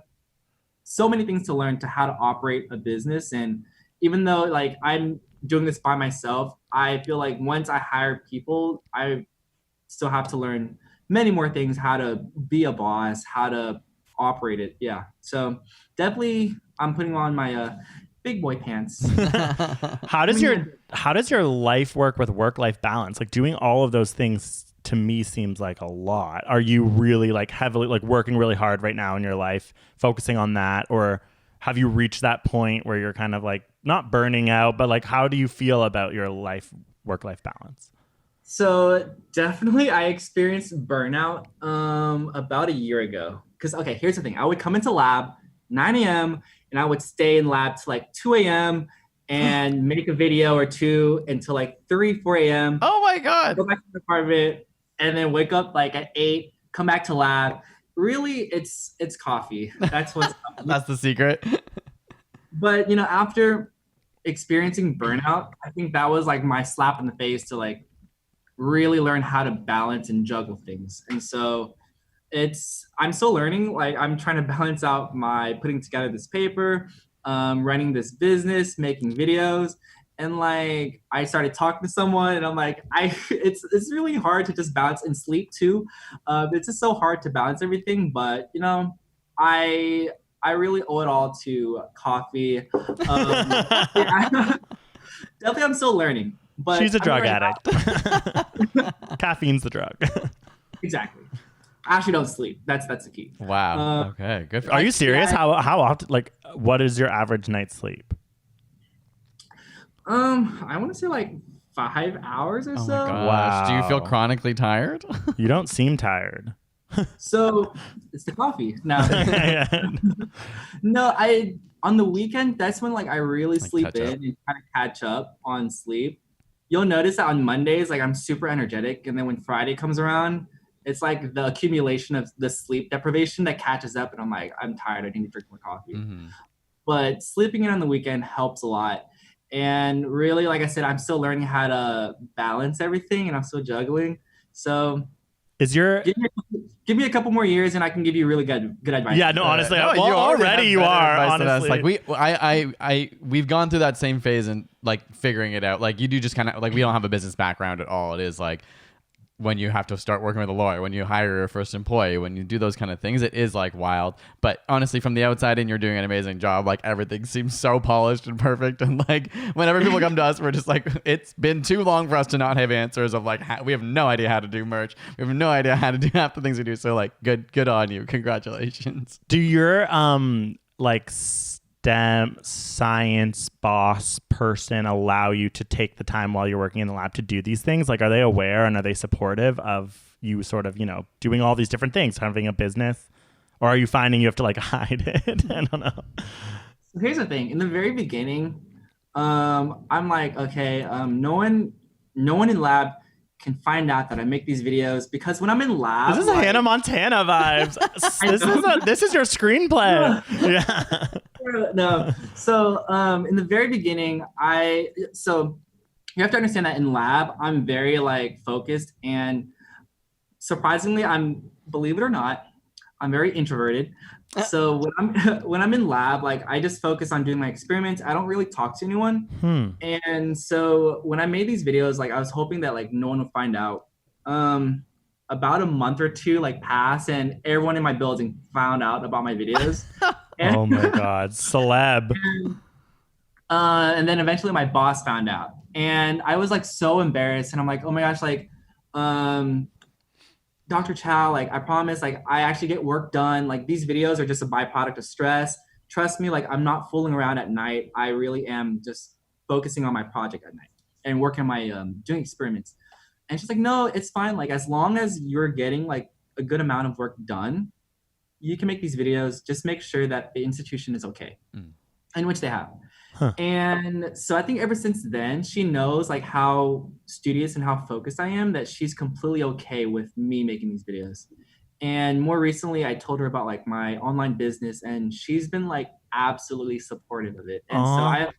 so many things to learn to how to operate a business. And even though like I'm doing this by myself, I feel like once I hire people, I still have to learn many more things, how to be a boss, how to operate it. Yeah. So definitely I'm putting on my big boy pants. How does your life work with work-life balance? Like doing all of those things to me seems like a lot. Are you really like heavily like working really hard right now in your life, focusing on that? Or have you reached that point where you're kind of like not burning out, but like how do you feel about your work-life balance? So definitely I experienced burnout about a year ago. Because okay, here's the thing. I would come into lab 9 a.m. and I would stay in lab till like 2 a.m. and make a video or two until like 3, 4 a.m. Oh my God. Go back to the apartment and then wake up like at 8, come back to lab. Really, it's coffee. That's what's That's the secret. But after experiencing burnout, I think that was like my slap in the face to like really learn how to balance and juggle things. And so I'm still learning. Like I'm trying to balance out my putting together this paper, running this business, making videos. And like I started talking to someone and I'm like, it's really hard to just balance and sleep too. It's just so hard to balance everything. But I really owe it all to coffee. Definitely I'm still learning. But she's a drug addict. Caffeine's the drug. Exactly. I actually don't sleep. That's the key. Wow. Okay. Good. Are you serious? How often? Like, what is your average night's sleep? I want to say like 5 hours or so. My gosh. Wow. Do you feel chronically tired? You don't seem tired. So it's the coffee. No. No, on the weekend, that's when like I really sleep in and kind of catch up on sleep. You'll notice that on Mondays, like I'm super energetic. And then when Friday comes around, it's like the accumulation of the sleep deprivation that catches up. And I'm like, I'm tired. I need to drink more coffee. Mm-hmm. But sleeping in on the weekend helps a lot. And really, like I said, I'm still learning how to balance everything and I'm still juggling. So Is your give me a couple more years and I can give you really good advice. Yeah, no, honestly, No, well, already you are. Honestly, like we've gone through that same phase and like figuring it out. Like you do just kind of like we don't have a business background at all. It is like when you have to start working with a lawyer, when you hire your first employee, when you do those kind of things, it is like wild. But honestly, from the outside in, you're doing an amazing job. Like everything seems so polished and perfect. And like whenever people come to us, we're just like, it's been too long for us to not have answers of like, we have no idea how to do merch. We have no idea how to do half the things we do. So like, good on you. Congratulations. Do your like STEM science boss person allow you to take the time while you're working in the lab to do these things? Like, are they aware and are they supportive of you sort of, doing all these different things, having a business? Or are you finding you have to like hide it? I don't know. So here's the thing. In the very beginning, I'm like, okay, no one in lab can find out that I make these videos because when I'm in lab, this is like, Hannah Montana vibes. This is your screenplay. Yeah. No. So in the very beginning, so you have to understand that in lab, I'm very like focused and surprisingly, believe it or not, I'm very introverted. So when I'm in lab, like I just focus on doing my experiments. I don't really talk to anyone. And so when I made these videos, like I was hoping that like no one would find out. About a month or two like passed and everyone in my building found out about my videos. Oh my God, celeb. And then eventually my boss found out and I was like so embarrassed and I'm like, oh my gosh, like Dr. Chow, like I promise, like I actually get work done. Like these videos are just a byproduct of stress. Trust me, like I'm not fooling around at night. I really am just focusing on my project at night and working on my doing experiments. And she's like, no, it's fine. Like as long as you're getting like a good amount of work done, you can make these videos. Just make sure that the institution is okay, in which they have. And so I think ever since then, she knows like how studious and how focused I am, that she's completely okay with me making these videos. And more recently, I told her about like my online business and she's been like absolutely supportive of it. And so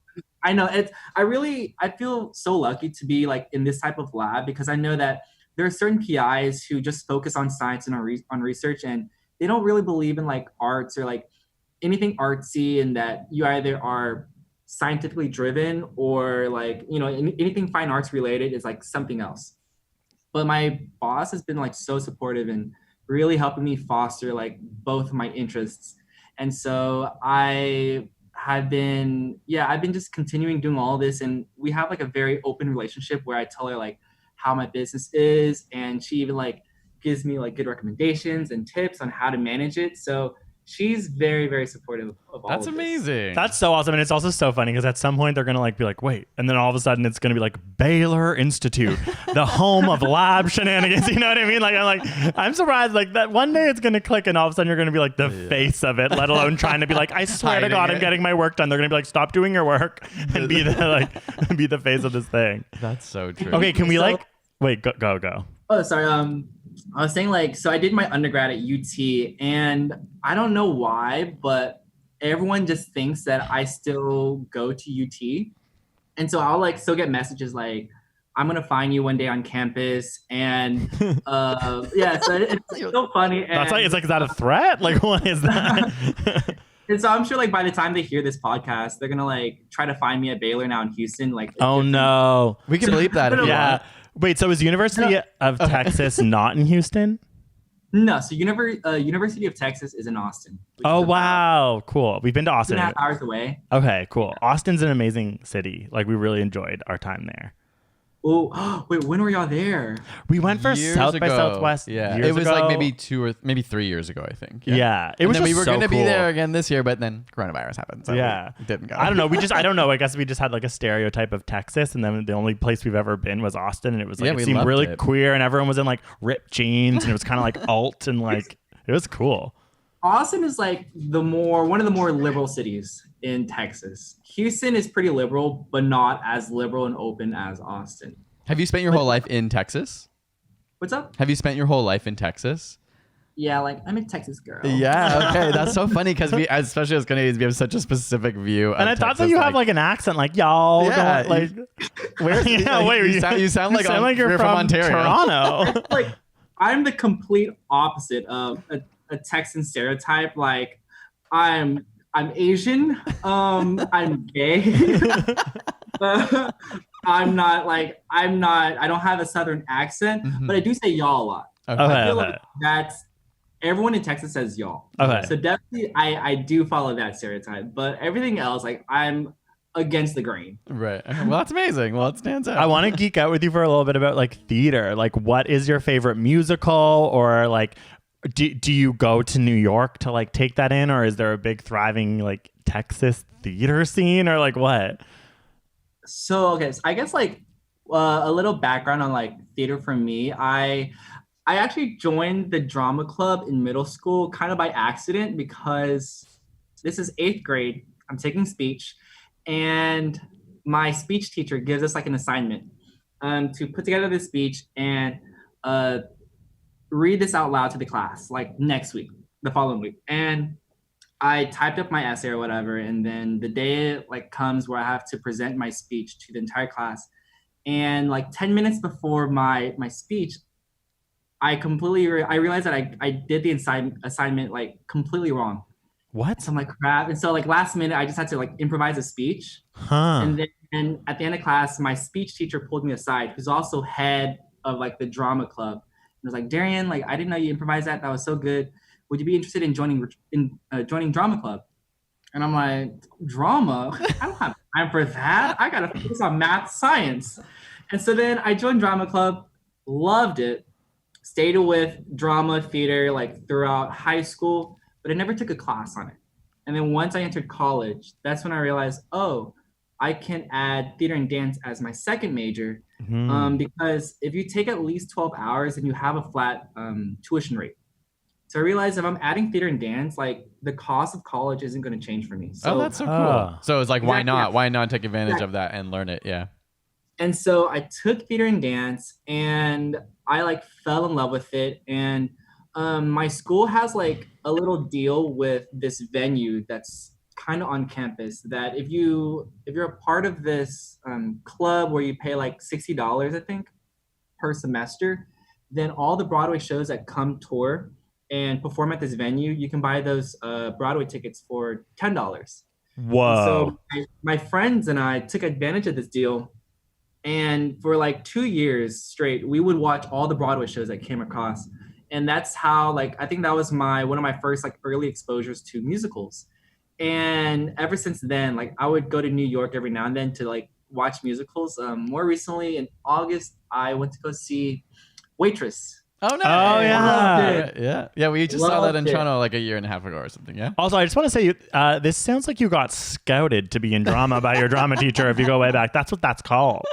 I know I feel so lucky to be like in this type of lab because I know that there are certain PIs who just focus on science and on research and they don't really believe in like arts or like anything artsy and that you either are scientifically driven or like, anything fine arts related is like something else. But my boss has been like so supportive and really helping me foster like both my interests. And so I've been just continuing doing all this and we have like a very open relationship where I tell her like how my business is and she even like gives me like good recommendations and tips on how to manage it. So she's very, very supportive of all That's of this. amazing. That's so awesome. And it's also so funny because at some point they're going to like be like, wait. And then all of a sudden it's going to be like Baylor Institute, the home of lab shenanigans. You know what I mean? Like, I'm surprised like that one day it's going to click and all of a sudden you're going to be like the face of it, let alone trying to be like, I swear to God, I'm getting my work done. They're going to be like, stop doing your work and be the face of this thing. That's so true. Okay. Can we wait, go. Oh, sorry. I was saying like, so I did my undergrad at UT and I don't know why, but everyone just thinks that I still go to UT. And so I'll like still get messages like, I'm going to find you one day on campus. And so it's so funny. And, That's like, it's like, is that a threat? Like, what is that? And so I'm sure like by the time they hear this podcast, they're going to like try to find me at Baylor now in Houston. Like, oh no. We can bleep that if you want. Wait, so is University of Texas not in Houston? No, so University of Texas is in Austin. Oh, wow. Cool. We've been to Austin. 2.5 hours away. Okay, cool. Austin's an amazing city. Like, we really enjoyed our time there. Oh, wait, when were y'all there? We went for South by Southwest. Yeah, it was like maybe 3 years ago, I think. Yeah. It was and then just we were so going to cool. be there again this year, but then coronavirus happened. So we didn't go. I don't know. I don't know. I guess we just had like a stereotype of Texas, and then the only place we've ever been was Austin, and it was like it seemed really queer, and everyone was in like ripped jeans, and it was kind of like alt, and like it was cool. Austin is like one of the more liberal cities in Texas. Houston is pretty liberal, but not as liberal and open as Austin. Have you spent your whole life in Texas? What's up? Have you spent your whole life in Texas? Yeah, like I'm a Texas girl. Yeah, okay. That's so funny because we, especially as Canadians, we have such a specific view of And I thought Texas, that you have like an accent, like y'all. Yeah, where? Yeah, wait. You sound like you're from Ontario. Toronto. I'm the complete opposite of a Texan stereotype. Like, I'm Asian. I'm gay. I don't have a Southern accent, but I do say y'all a lot. Okay. I feel like that's everyone in Texas says y'all. Okay. So definitely I do follow that stereotype, but everything else, like I'm against the grain. Right. Well, that's amazing. Well, it stands out. I want to geek out with you for a little bit about like theater. Like, what is your favorite musical, or like, do you go to New York to like take that in, or is there a big thriving like Texas theater scene, or like what? So okay, so I guess like a little background on like theater for me. I actually joined the drama club in middle school kind of by accident because this is 8th grade. I'm taking speech, and my speech teacher gives us like an assignment to put together this speech and read this out loud to the class like next week, the following week. And I typed up my essay or whatever, and then the day like comes where I have to present my speech to the entire class. And like 10 minutes before my speech, I realized that I did the assignment like completely wrong. What? So I'm like, crap. And so like last minute, I just had to like improvise a speech. And then at the end of class, my speech teacher pulled me aside, who's also head of like the drama club. And was like, Darian, like I didn't know you improvised that. That was so good. Would you be interested in joining drama club? And I'm like, drama? I don't have time for that. I gotta focus on math, science. And so then I joined drama club, loved it, stayed with drama theater like throughout high school, but I never took a class on it. And then once I entered college, that's when I realized, oh, I can add theater and dance as my second major, because if you take at least 12 hours, then you have a flat tuition rate. So I realized if I'm adding theater and dance, like the cost of college isn't going to change for me. So, that's so cool. So it's like, why not? Why not take advantage of that and learn it? Yeah. And so I took theater and dance, and I like fell in love with it. And my school has like a little deal with this venue that's kind of on campus, that if you're a part of this club where you pay like $60, I think, per semester, then all the Broadway shows that come tour and perform at this venue, you can buy those Broadway tickets for $10. Whoa. So my friends and I took advantage of this deal. And for like 2 years straight, we would watch all the Broadway shows that came across. And that's how, like, I think that was one of my first like early exposures to musicals. And ever since then, like I would go to New York every now and then to like watch musicals. More recently in August, I went to go see Waitress. Oh, no. Oh, yeah. Yeah, we just saw that in Toronto like a year and a half ago or something, yeah? Also, I just want to say, this sounds like you got scouted to be in drama by your drama teacher if you go way back. That's what that's called.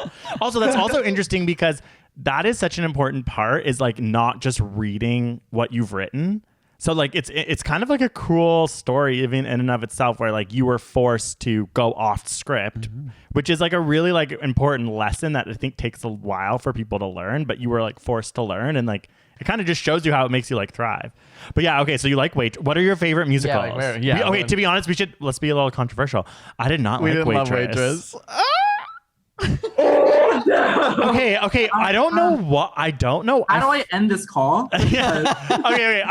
Also, that's also interesting because that is such an important part, is like not just reading what you've written. So like it's kind of like a cool story even in and of itself, where like you were forced to go off script, which is like a really like important lesson that I think takes a while for people to learn, but you were like forced to learn, and like it kind of just shows you how it makes you like thrive. But yeah, okay, so you like what are your favorite musicals? To be honest, let's be a little controversial. I did not like Waitress. Okay. I don't know. How do I end this call? Okay.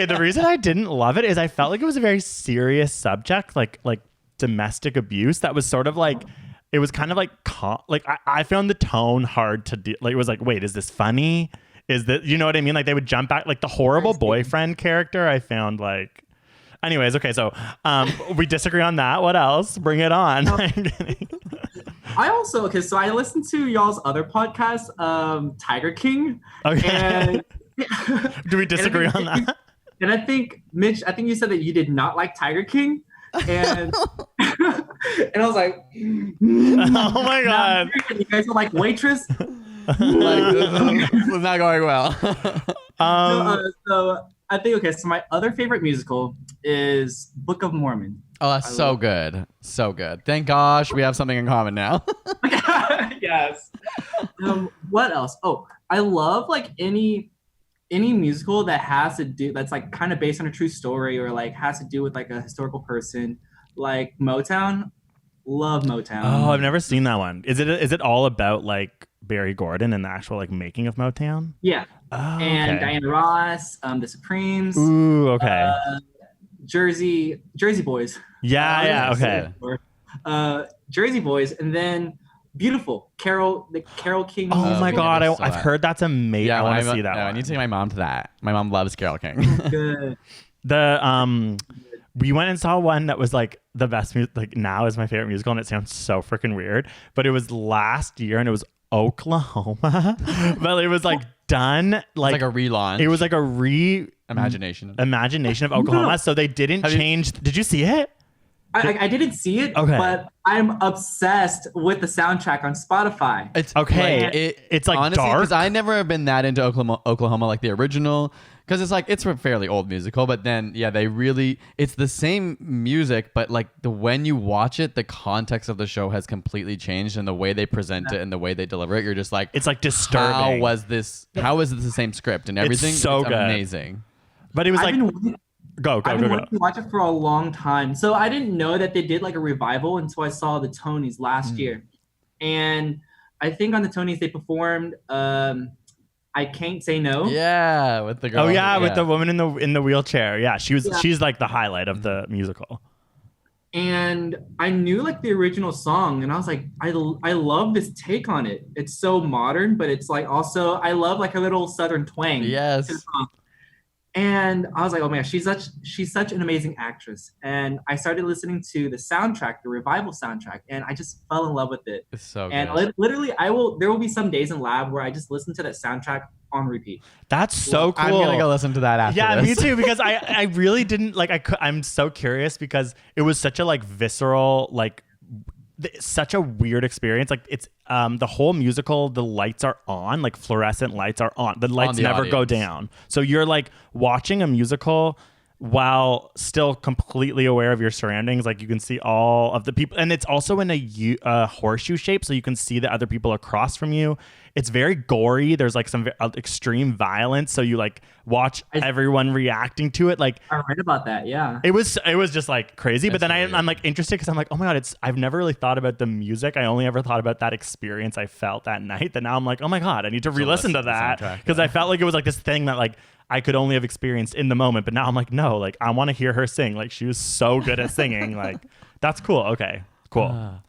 The reason I didn't love it is I felt like it was a very serious subject, like domestic abuse. That was sort of like, it was kind of like I found the tone hard to do. Like it was like, wait, is this funny? Is that, you know what I mean? Like they would jump back, like the horrible boyfriend character. I found like. Anyways, okay, so we disagree on that. What else? Bring it on. So I listened to y'all's other podcast, Tiger King. Okay. And, do we disagree on that? And I think, Mitch, you said that you did not like Tiger King. And and I was like, oh my God. You guys are like Waitress? This is not going well. So I think, okay, so my other favorite musical is Book of Mormon. Oh, that's so good. So good. Thank gosh we have something in common now. Yes. What else? Oh, I love like any musical that has to do, that's like kind of based on a true story, or like has to do with like a historical person, like Motown. Love Motown. Oh, I've never seen that one. Is it all about like Barry Gordon and the actual like making of Motown? Yeah. and Diana Ross, the Supremes. Ooh, okay. Jersey Boys. Yeah, okay. Jersey Boys, and then Beautiful, the Carole King. Oh my God, I I've heard that's amazing. I want to see that one. I need to take my mom to that. My mom loves Carole King. Good. We went and saw one that was like the best music. Like now is my favorite musical, and it sounds so freaking weird. But it was last year, and it was Oklahoma. But it was like done like a relaunch. It was like a imagination of Oklahoma. So they didn't change. Did you see it? I didn't see it, but I'm obsessed with the soundtrack on Spotify. It's okay. It's like honestly, dark. Because I never been that into Oklahoma like the original. Because it's a fairly old musical, but then it's the same music, but like when you watch it, the context of the show has completely changed, and the way they present it and the way they deliver it, you're just like, it's like disturbing. How was this the same script and everything? It's so good. Amazing. But it was I've been wanting to watch it for a long time. So I didn't know that they did like a revival until I saw the Tonys last year. And I think on the Tonys they performed I Can't Say No. Yeah, with the girl. Oh yeah, with the woman in the wheelchair. Yeah, she's like the highlight of the musical. And I knew like the original song, and I was like, I love this take on it. It's so modern, but it's like also I love like a little Southern twang. Yes. To the song. And I was like, oh my gosh, she's such an amazing actress. And I started listening to the soundtrack, the revival soundtrack, and I just fell in love with it. It's so good. And literally, there will be some days in lab where I just listen to that soundtrack on repeat. That's so cool. I'm gonna go listen to that after. Yeah, this. me too. Because I really didn't like. I'm so curious because it was such a like visceral like. Such a weird experience. Like it's the whole musical, the lights are on, like fluorescent lights are on. The lights never go down. So you're like watching a musical while still completely aware of your surroundings. Like you can see all of the people, and it's also in a horseshoe shape, so you can see the other people across from you. It's very gory. There's like some extreme violence, so you like watch everyone reacting to it. Like I read about that. Yeah, it was just like crazy. But then I'm like interested because I'm like, oh my God, I've never really thought about the music. I only ever thought about that experience I felt that night. That now I'm like, oh my God, I need to re-listen to that because I felt like it was like this thing that like I could only have experienced in the moment. But now I'm like, no, like I want to hear her sing. Like she was so good at singing. Like that's cool. Okay, cool.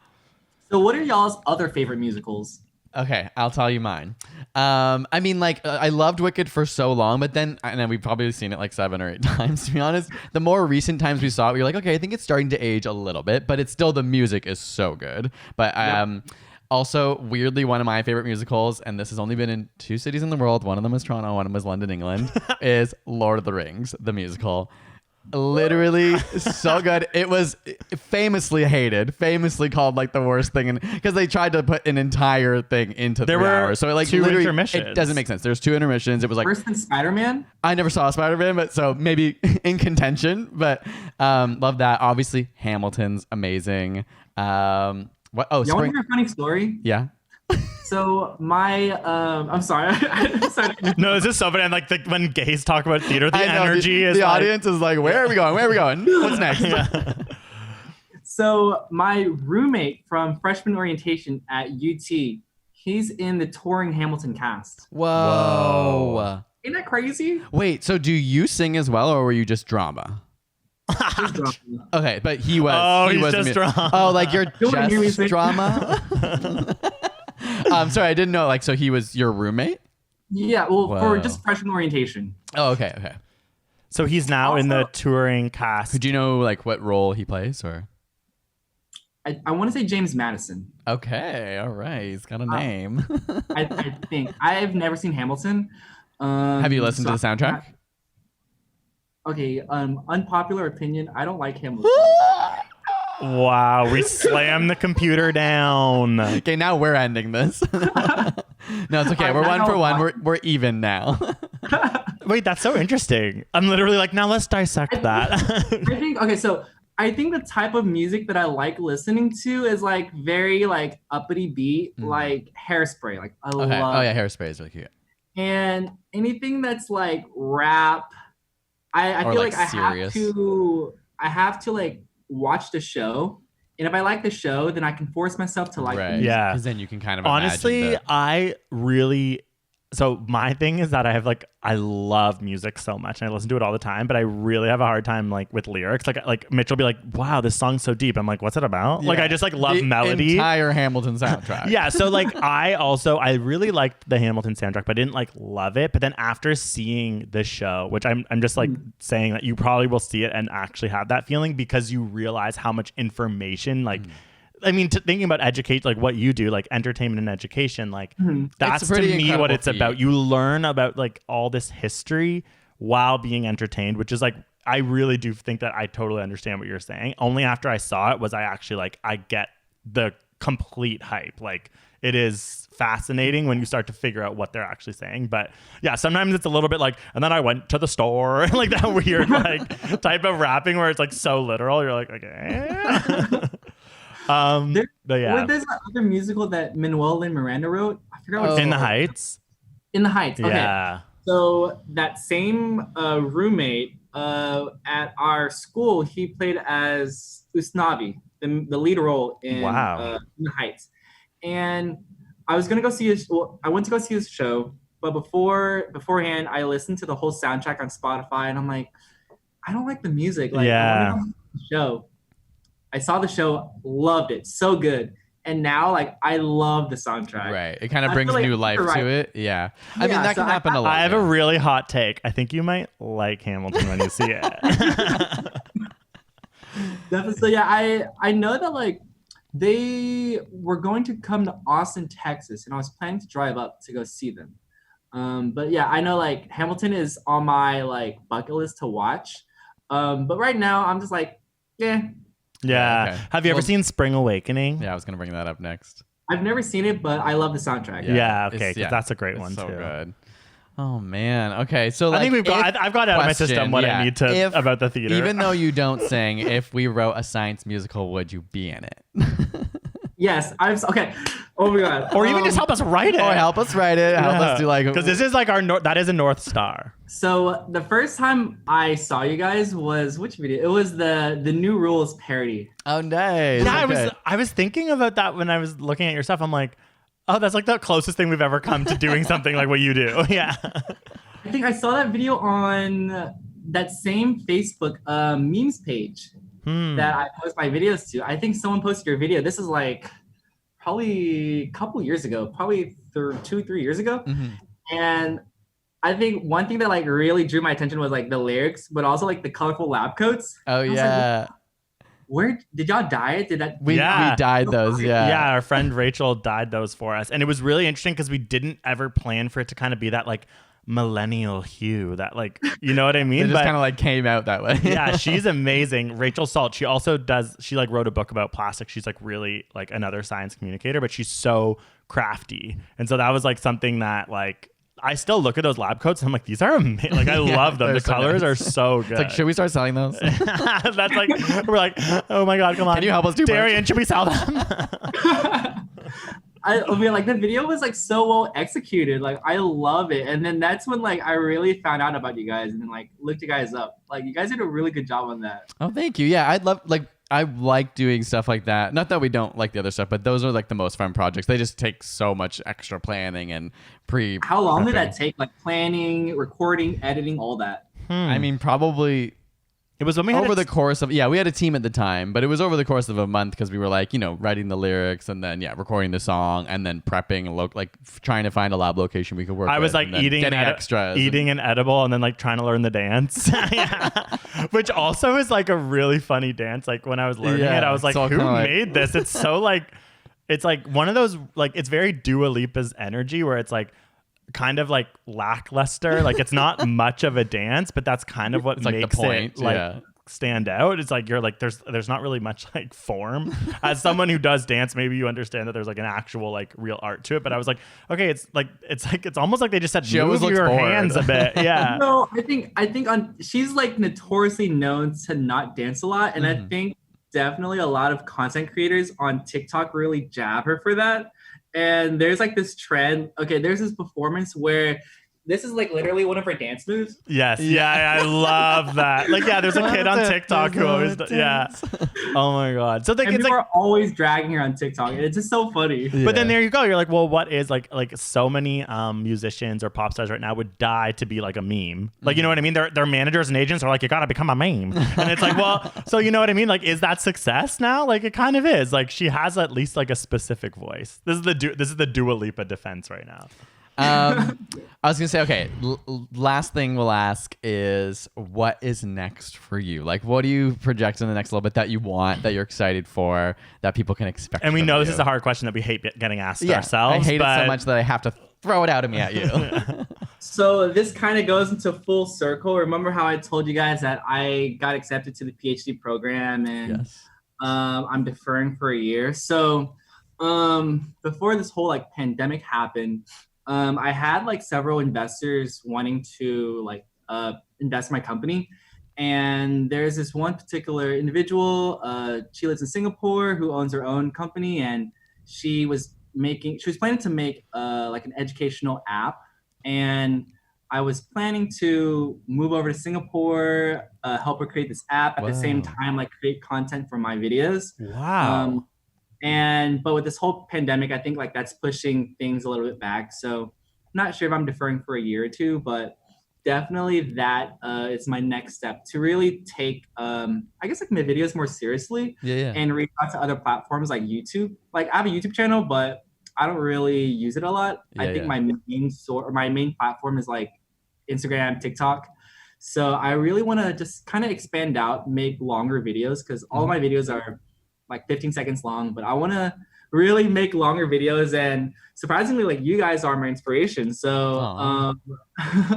So what are y'all's other favorite musicals? Okay, I'll tell you mine. I mean, like, I loved Wicked for so long, but then we've probably seen it like 7 or 8 times, to be honest. The more recent times we saw it, we were like, okay, I think it's starting to age a little bit, but it's still, the music is so good. But also, weirdly, one of my favorite musicals, and this has only been in 2 cities in the world, one of them is Toronto, one of them is London, England, is Lord of the Rings, the musical. Literally so good. It was famously hated, famously called like the worst thing, and because they tried to put an entire thing into 3 hours, so like 2 intermissions. It doesn't make sense. There's 2 intermissions. It was like worse than Spider-Man. I never saw Spider-Man, but so maybe in contention. But love that. Obviously, Hamilton's amazing. What? Oh, y'all want to hear a funny story? Yeah. So my, I'm sorry. No, it's just so funny. And like when gays talk about theater, the energy is the like, audience is like, where are we going? Where are we going? What's next? So my roommate from freshman orientation at UT, he's in the touring Hamilton cast. Whoa. Ain't that crazy? Wait, so do you sing as well, or were you just drama? Okay, but he was. Oh, he he's was just drama. Oh, like you're Don't hear me just sing. drama. Sorry, I didn't know. Like, so he was your roommate? Yeah, well, Whoa. for just freshman orientation. Oh, okay. So he's now in the touring cast. Do you know like what role he plays, or? I want to say James Madison. Okay, all right. He's got a name. I think I've never seen Hamilton. Have you listened to the soundtrack? Okay, unpopular opinion. I don't like Hamilton. Wow, we slammed the computer down. Okay, now we're ending this. No, it's okay. We're 1 for 1. We're even now. Wait, that's so interesting. I'm literally like, now let's dissect that. I think the type of music that I like listening to is like very like uppity beat, like Hairspray. Like I love. Oh yeah, Hairspray is really cute. And anything that's like rap, I feel like I have to like watch the show, and if I like the show, then I can force myself to like right. the music. Yeah, because then you can kind of honestly imagine I really So my thing is that I love music so much and I listen to it all the time, but I really have a hard time like with lyrics. Like Mitch will be like, wow, this song's so deep. I'm like, what's it about? Yeah. Like I just like love melody. Entire Hamilton soundtrack. Yeah. So like I really liked the Hamilton soundtrack, but I didn't like love it. But then after seeing this show, which I'm just like saying that you probably will see it and actually have that feeling because you realize how much information I mean, thinking about educate, like what you do, like entertainment and education, like that's to me what it's about. You learn about like all this history while being entertained, which is like, I really do think that I totally understand what you're saying. Only after I saw it was I actually like, I get the complete hype. Like it is fascinating when you start to figure out what they're actually saying. But yeah, sometimes it's a little bit like, and then I went to the store, like that weird like type of rapping where it's like so literal. You're like, okay. But yeah, there's that other musical that Manuel and Miranda wrote. I forgot what In the Heights. In the Heights. Okay. Yeah. So that same roommate at our school, he played as Usnavi, the lead role in the Heights. And I was gonna go see I went to go see his show, but beforehand, I listened to the whole soundtrack on Spotify, and I'm like, I don't like the music. Like, I want to go see the show. I saw the show, loved it, so good. And now, like, I love the soundtrack. Right. It kind of brings new life to it. Yeah. I mean, that can happen a lot. I have a really hot take. I think you might like Hamilton when you see it. Definitely. So, yeah, I know that, like, they were going to come to Austin, Texas, and I was planning to drive up to go see them. But, yeah, I know, like, Hamilton is on my, like, bucket list to watch. But right now, I'm just like, yeah. Yeah. Okay. Have you ever seen Spring Awakening? Yeah, I was going to bring that up next. I've never seen it, but I love the soundtrack. Yeah, okay, because that's a great one so too. Good. Oh man. Okay, so like, I think I've got out of my system what I need to about the theater. Even though you don't sing, if we wrote a science musical, would you be in it? Yes, okay. Oh my god. Or even just help us write it. Or help us write it. Help us do like, because this is like that is a North Star. So the first time I saw you guys was which video? It was the New Rules parody. Oh nice. Yeah, I was thinking about that when I was looking at your stuff. I'm like, oh, that's like the closest thing we've ever come to doing something like what you do. Yeah. I think I saw that video on that same Facebook memes page that I post my videos to. I think someone posted your video. This is like probably a couple years ago, probably 2-3 years ago. Mm-hmm. And I think one thing that like really drew my attention was like the lyrics, but also like the colorful lab coats. Oh yeah. Like, where did y'all dye it? We dyed those. Yeah. Yeah. Our friend Rachel dyed those for us. And it was really interesting because we didn't ever plan for it to kind of be that like millennial hue that like, you know what I mean? It just kind of like came out that way. Yeah. She's amazing. Rachel Salt. She also she like wrote a book about plastic. She's like really like another science communicator, but she's so crafty. And so that was like something that like, I still look at those lab coats and I'm like, these are amazing. Like, I love them. The colors are so good. It's like, should we start selling those? That's like, we're like, oh my God, come on. Can you help us do Darian, should we sell them? I mean, like the video was like so well executed. Like I love it. And then that's when like I really found out about you guys and then like looked you guys up. Like you guys did a really good job on that. Oh, thank you. Yeah, I like doing stuff like that. Not that we don't like the other stuff, but those are like the most fun projects. They just take so much extra planning and How long did that take? Like planning, recording, editing, all that? I mean, probably it was when we had the course of we had a team at the time, but it was over the course of a month because we were like, you know, writing the lyrics and then recording the song and then prepping, trying to find a lab location we could work. I was like eating an edible and then like trying to learn the dance, which also is like a really funny dance. Like when I was learning it, I was like, who made this? It's so like, it's like one of those like it's very Dua Lipa's energy where it's like kind of like lackluster, like it's not much of a dance, but that's kind of what makes the point. It like stand out. It's like you're like there's not really much like form. As someone who does dance, maybe you understand that there's like an actual like real art to it, but I was like, okay, it's almost like they just said move your hands a bit. Yeah. No, I think she's like notoriously known to not dance a lot, and I think definitely a lot of content creators on TikTok really jab her for that. And there's like this trend. Okay, there's this performance where this is like literally one of her dance moves. Yes. Yeah. I love that. Like, yeah, there's a kid on TikTok who always, yeah. Oh my God. So the kids are always dragging her on TikTok. It's just so funny. Yeah. But then there you go. You're like, well, what is like so many musicians or pop stars right now would die to be like a meme. Like, you know what I mean? Their managers and agents are like, you got to become a meme. And it's like, well, so you know what I mean? Like, is that success now? Like, it kind of is. Like, she has at least like a specific voice. This is the Dua Lipa defense right now. I was gonna say, okay, last thing we'll ask is, what is next for you? Like, what do you project in the next little bit that you want, that you're excited for, that people can expect? And we know you? this is a hard question that we hate getting asked ourselves. I hate it so much that I have to throw it out of me at you. So this kind of goes into full circle. Remember how I told you guys that I got accepted to the PhD program, and Yes. I'm deferring for a year. So before this whole like pandemic happened, I had like several investors wanting to like invest in my company. And there's this one particular individual, she lives in Singapore, who owns her own company, and she was planning to make like an educational app. And I was planning to move over to Singapore, help her create this app at the same time, like create content for my videos. Wow. But with this whole pandemic, I think like that's pushing things a little bit back. So I'm not sure if I'm deferring for a year or two, but definitely that is my next step to really take, I guess like my videos more seriously and reach out to other platforms like YouTube. Like I have a YouTube channel, but I don't really use it a lot. I think my main platform is like Instagram, TikTok. So I really want to just kind of expand out, make longer videos, because all of my videos are like 15 seconds long, but I want to really make longer videos, and surprisingly, like you guys are my inspiration. So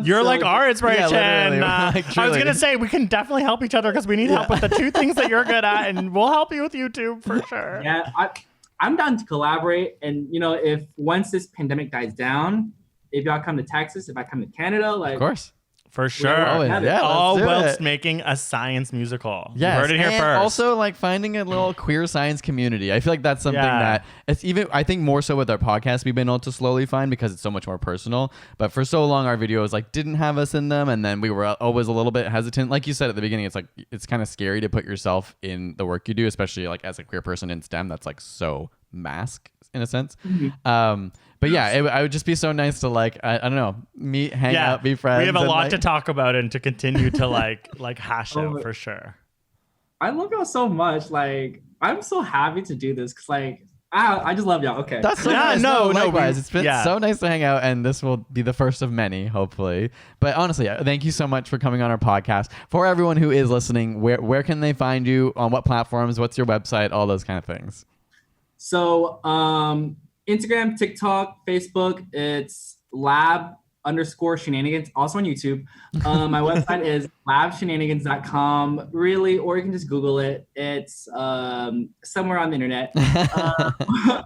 you're like our inspiration. Yeah, I was gonna say we can definitely help each other because we need help with the two things that you're good at, and we'll help you with YouTube for sure. Yeah, I'm down to collaborate, and you know, if once this pandemic dies down, if y'all come to Texas, if I come to Canada, like of course. For sure. All whilst making a science musical. Yes. You heard it here and first. Also, like finding a little queer science community. I feel like that's something that it's even, I think more so with our podcast, we've been able to slowly find because it's so much more personal. But for so long, our videos like didn't have us in them. And then we were always a little bit hesitant. Like you said at the beginning, it's like, it's kind of scary to put yourself in the work you do, especially like as a queer person in STEM. That's like so mask in a sense. But yeah, I would just be so nice to like, I don't know, meet, hang out, be friends. We have a lot to talk about and to continue to like hash out for sure. I love y'all so much. Like, I'm so happy to do this because like, I just love y'all. Okay. That's so nice. Likewise. It's been so nice to hang out, and this will be the first of many, hopefully. But honestly, thank you so much for coming on our podcast. For everyone who is listening, where can they find you? On what platforms? What's your website? All those kind of things. So, Instagram, TikTok, Facebook, it's lab_shenanigans, also on YouTube. My website is labshenanigans.com, really, or you can just Google it. It's somewhere on the internet.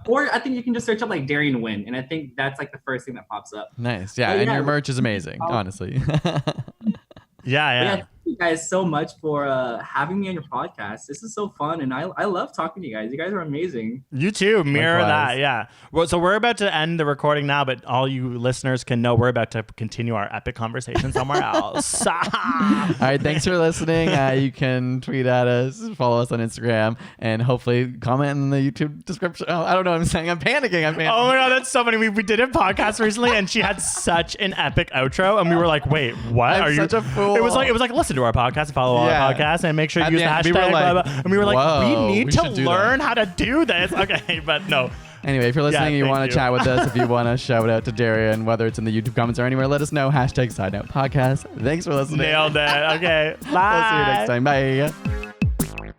Or I think you can just search up like Darian Win, and I think that's like the first thing that pops up. Nice. Yeah, and your merch is amazing, honestly. Yeah. Thank you guys so much for having me on your podcast. This is so fun, and I love talking to you guys. You guys are amazing. You too. Mirror that. Yeah. Well, so we're about to end the recording now, but all you listeners can know we're about to continue our epic conversation somewhere else. All right. Thanks for listening. You can tweet at us, follow us on Instagram, and hopefully comment in the YouTube description. Oh, I don't know what I'm saying. I'm panicking. Oh my God, that's so funny. We did a podcast recently, and she had such an epic outro, and we were like, wait, what? I'm such a fool. It was like listen to our podcast, follow our podcast, and make sure you use the hashtag. Blah, blah. And we were like, we need to learn how to do this. Okay, but no. Anyway, if you're listening and you want to chat with us, if you want to shout out to Darian, whether it's in the YouTube comments or anywhere, let us know. #Sidenote podcast. Thanks for listening. Nailed it. Okay. Bye. We'll see you next time. Bye.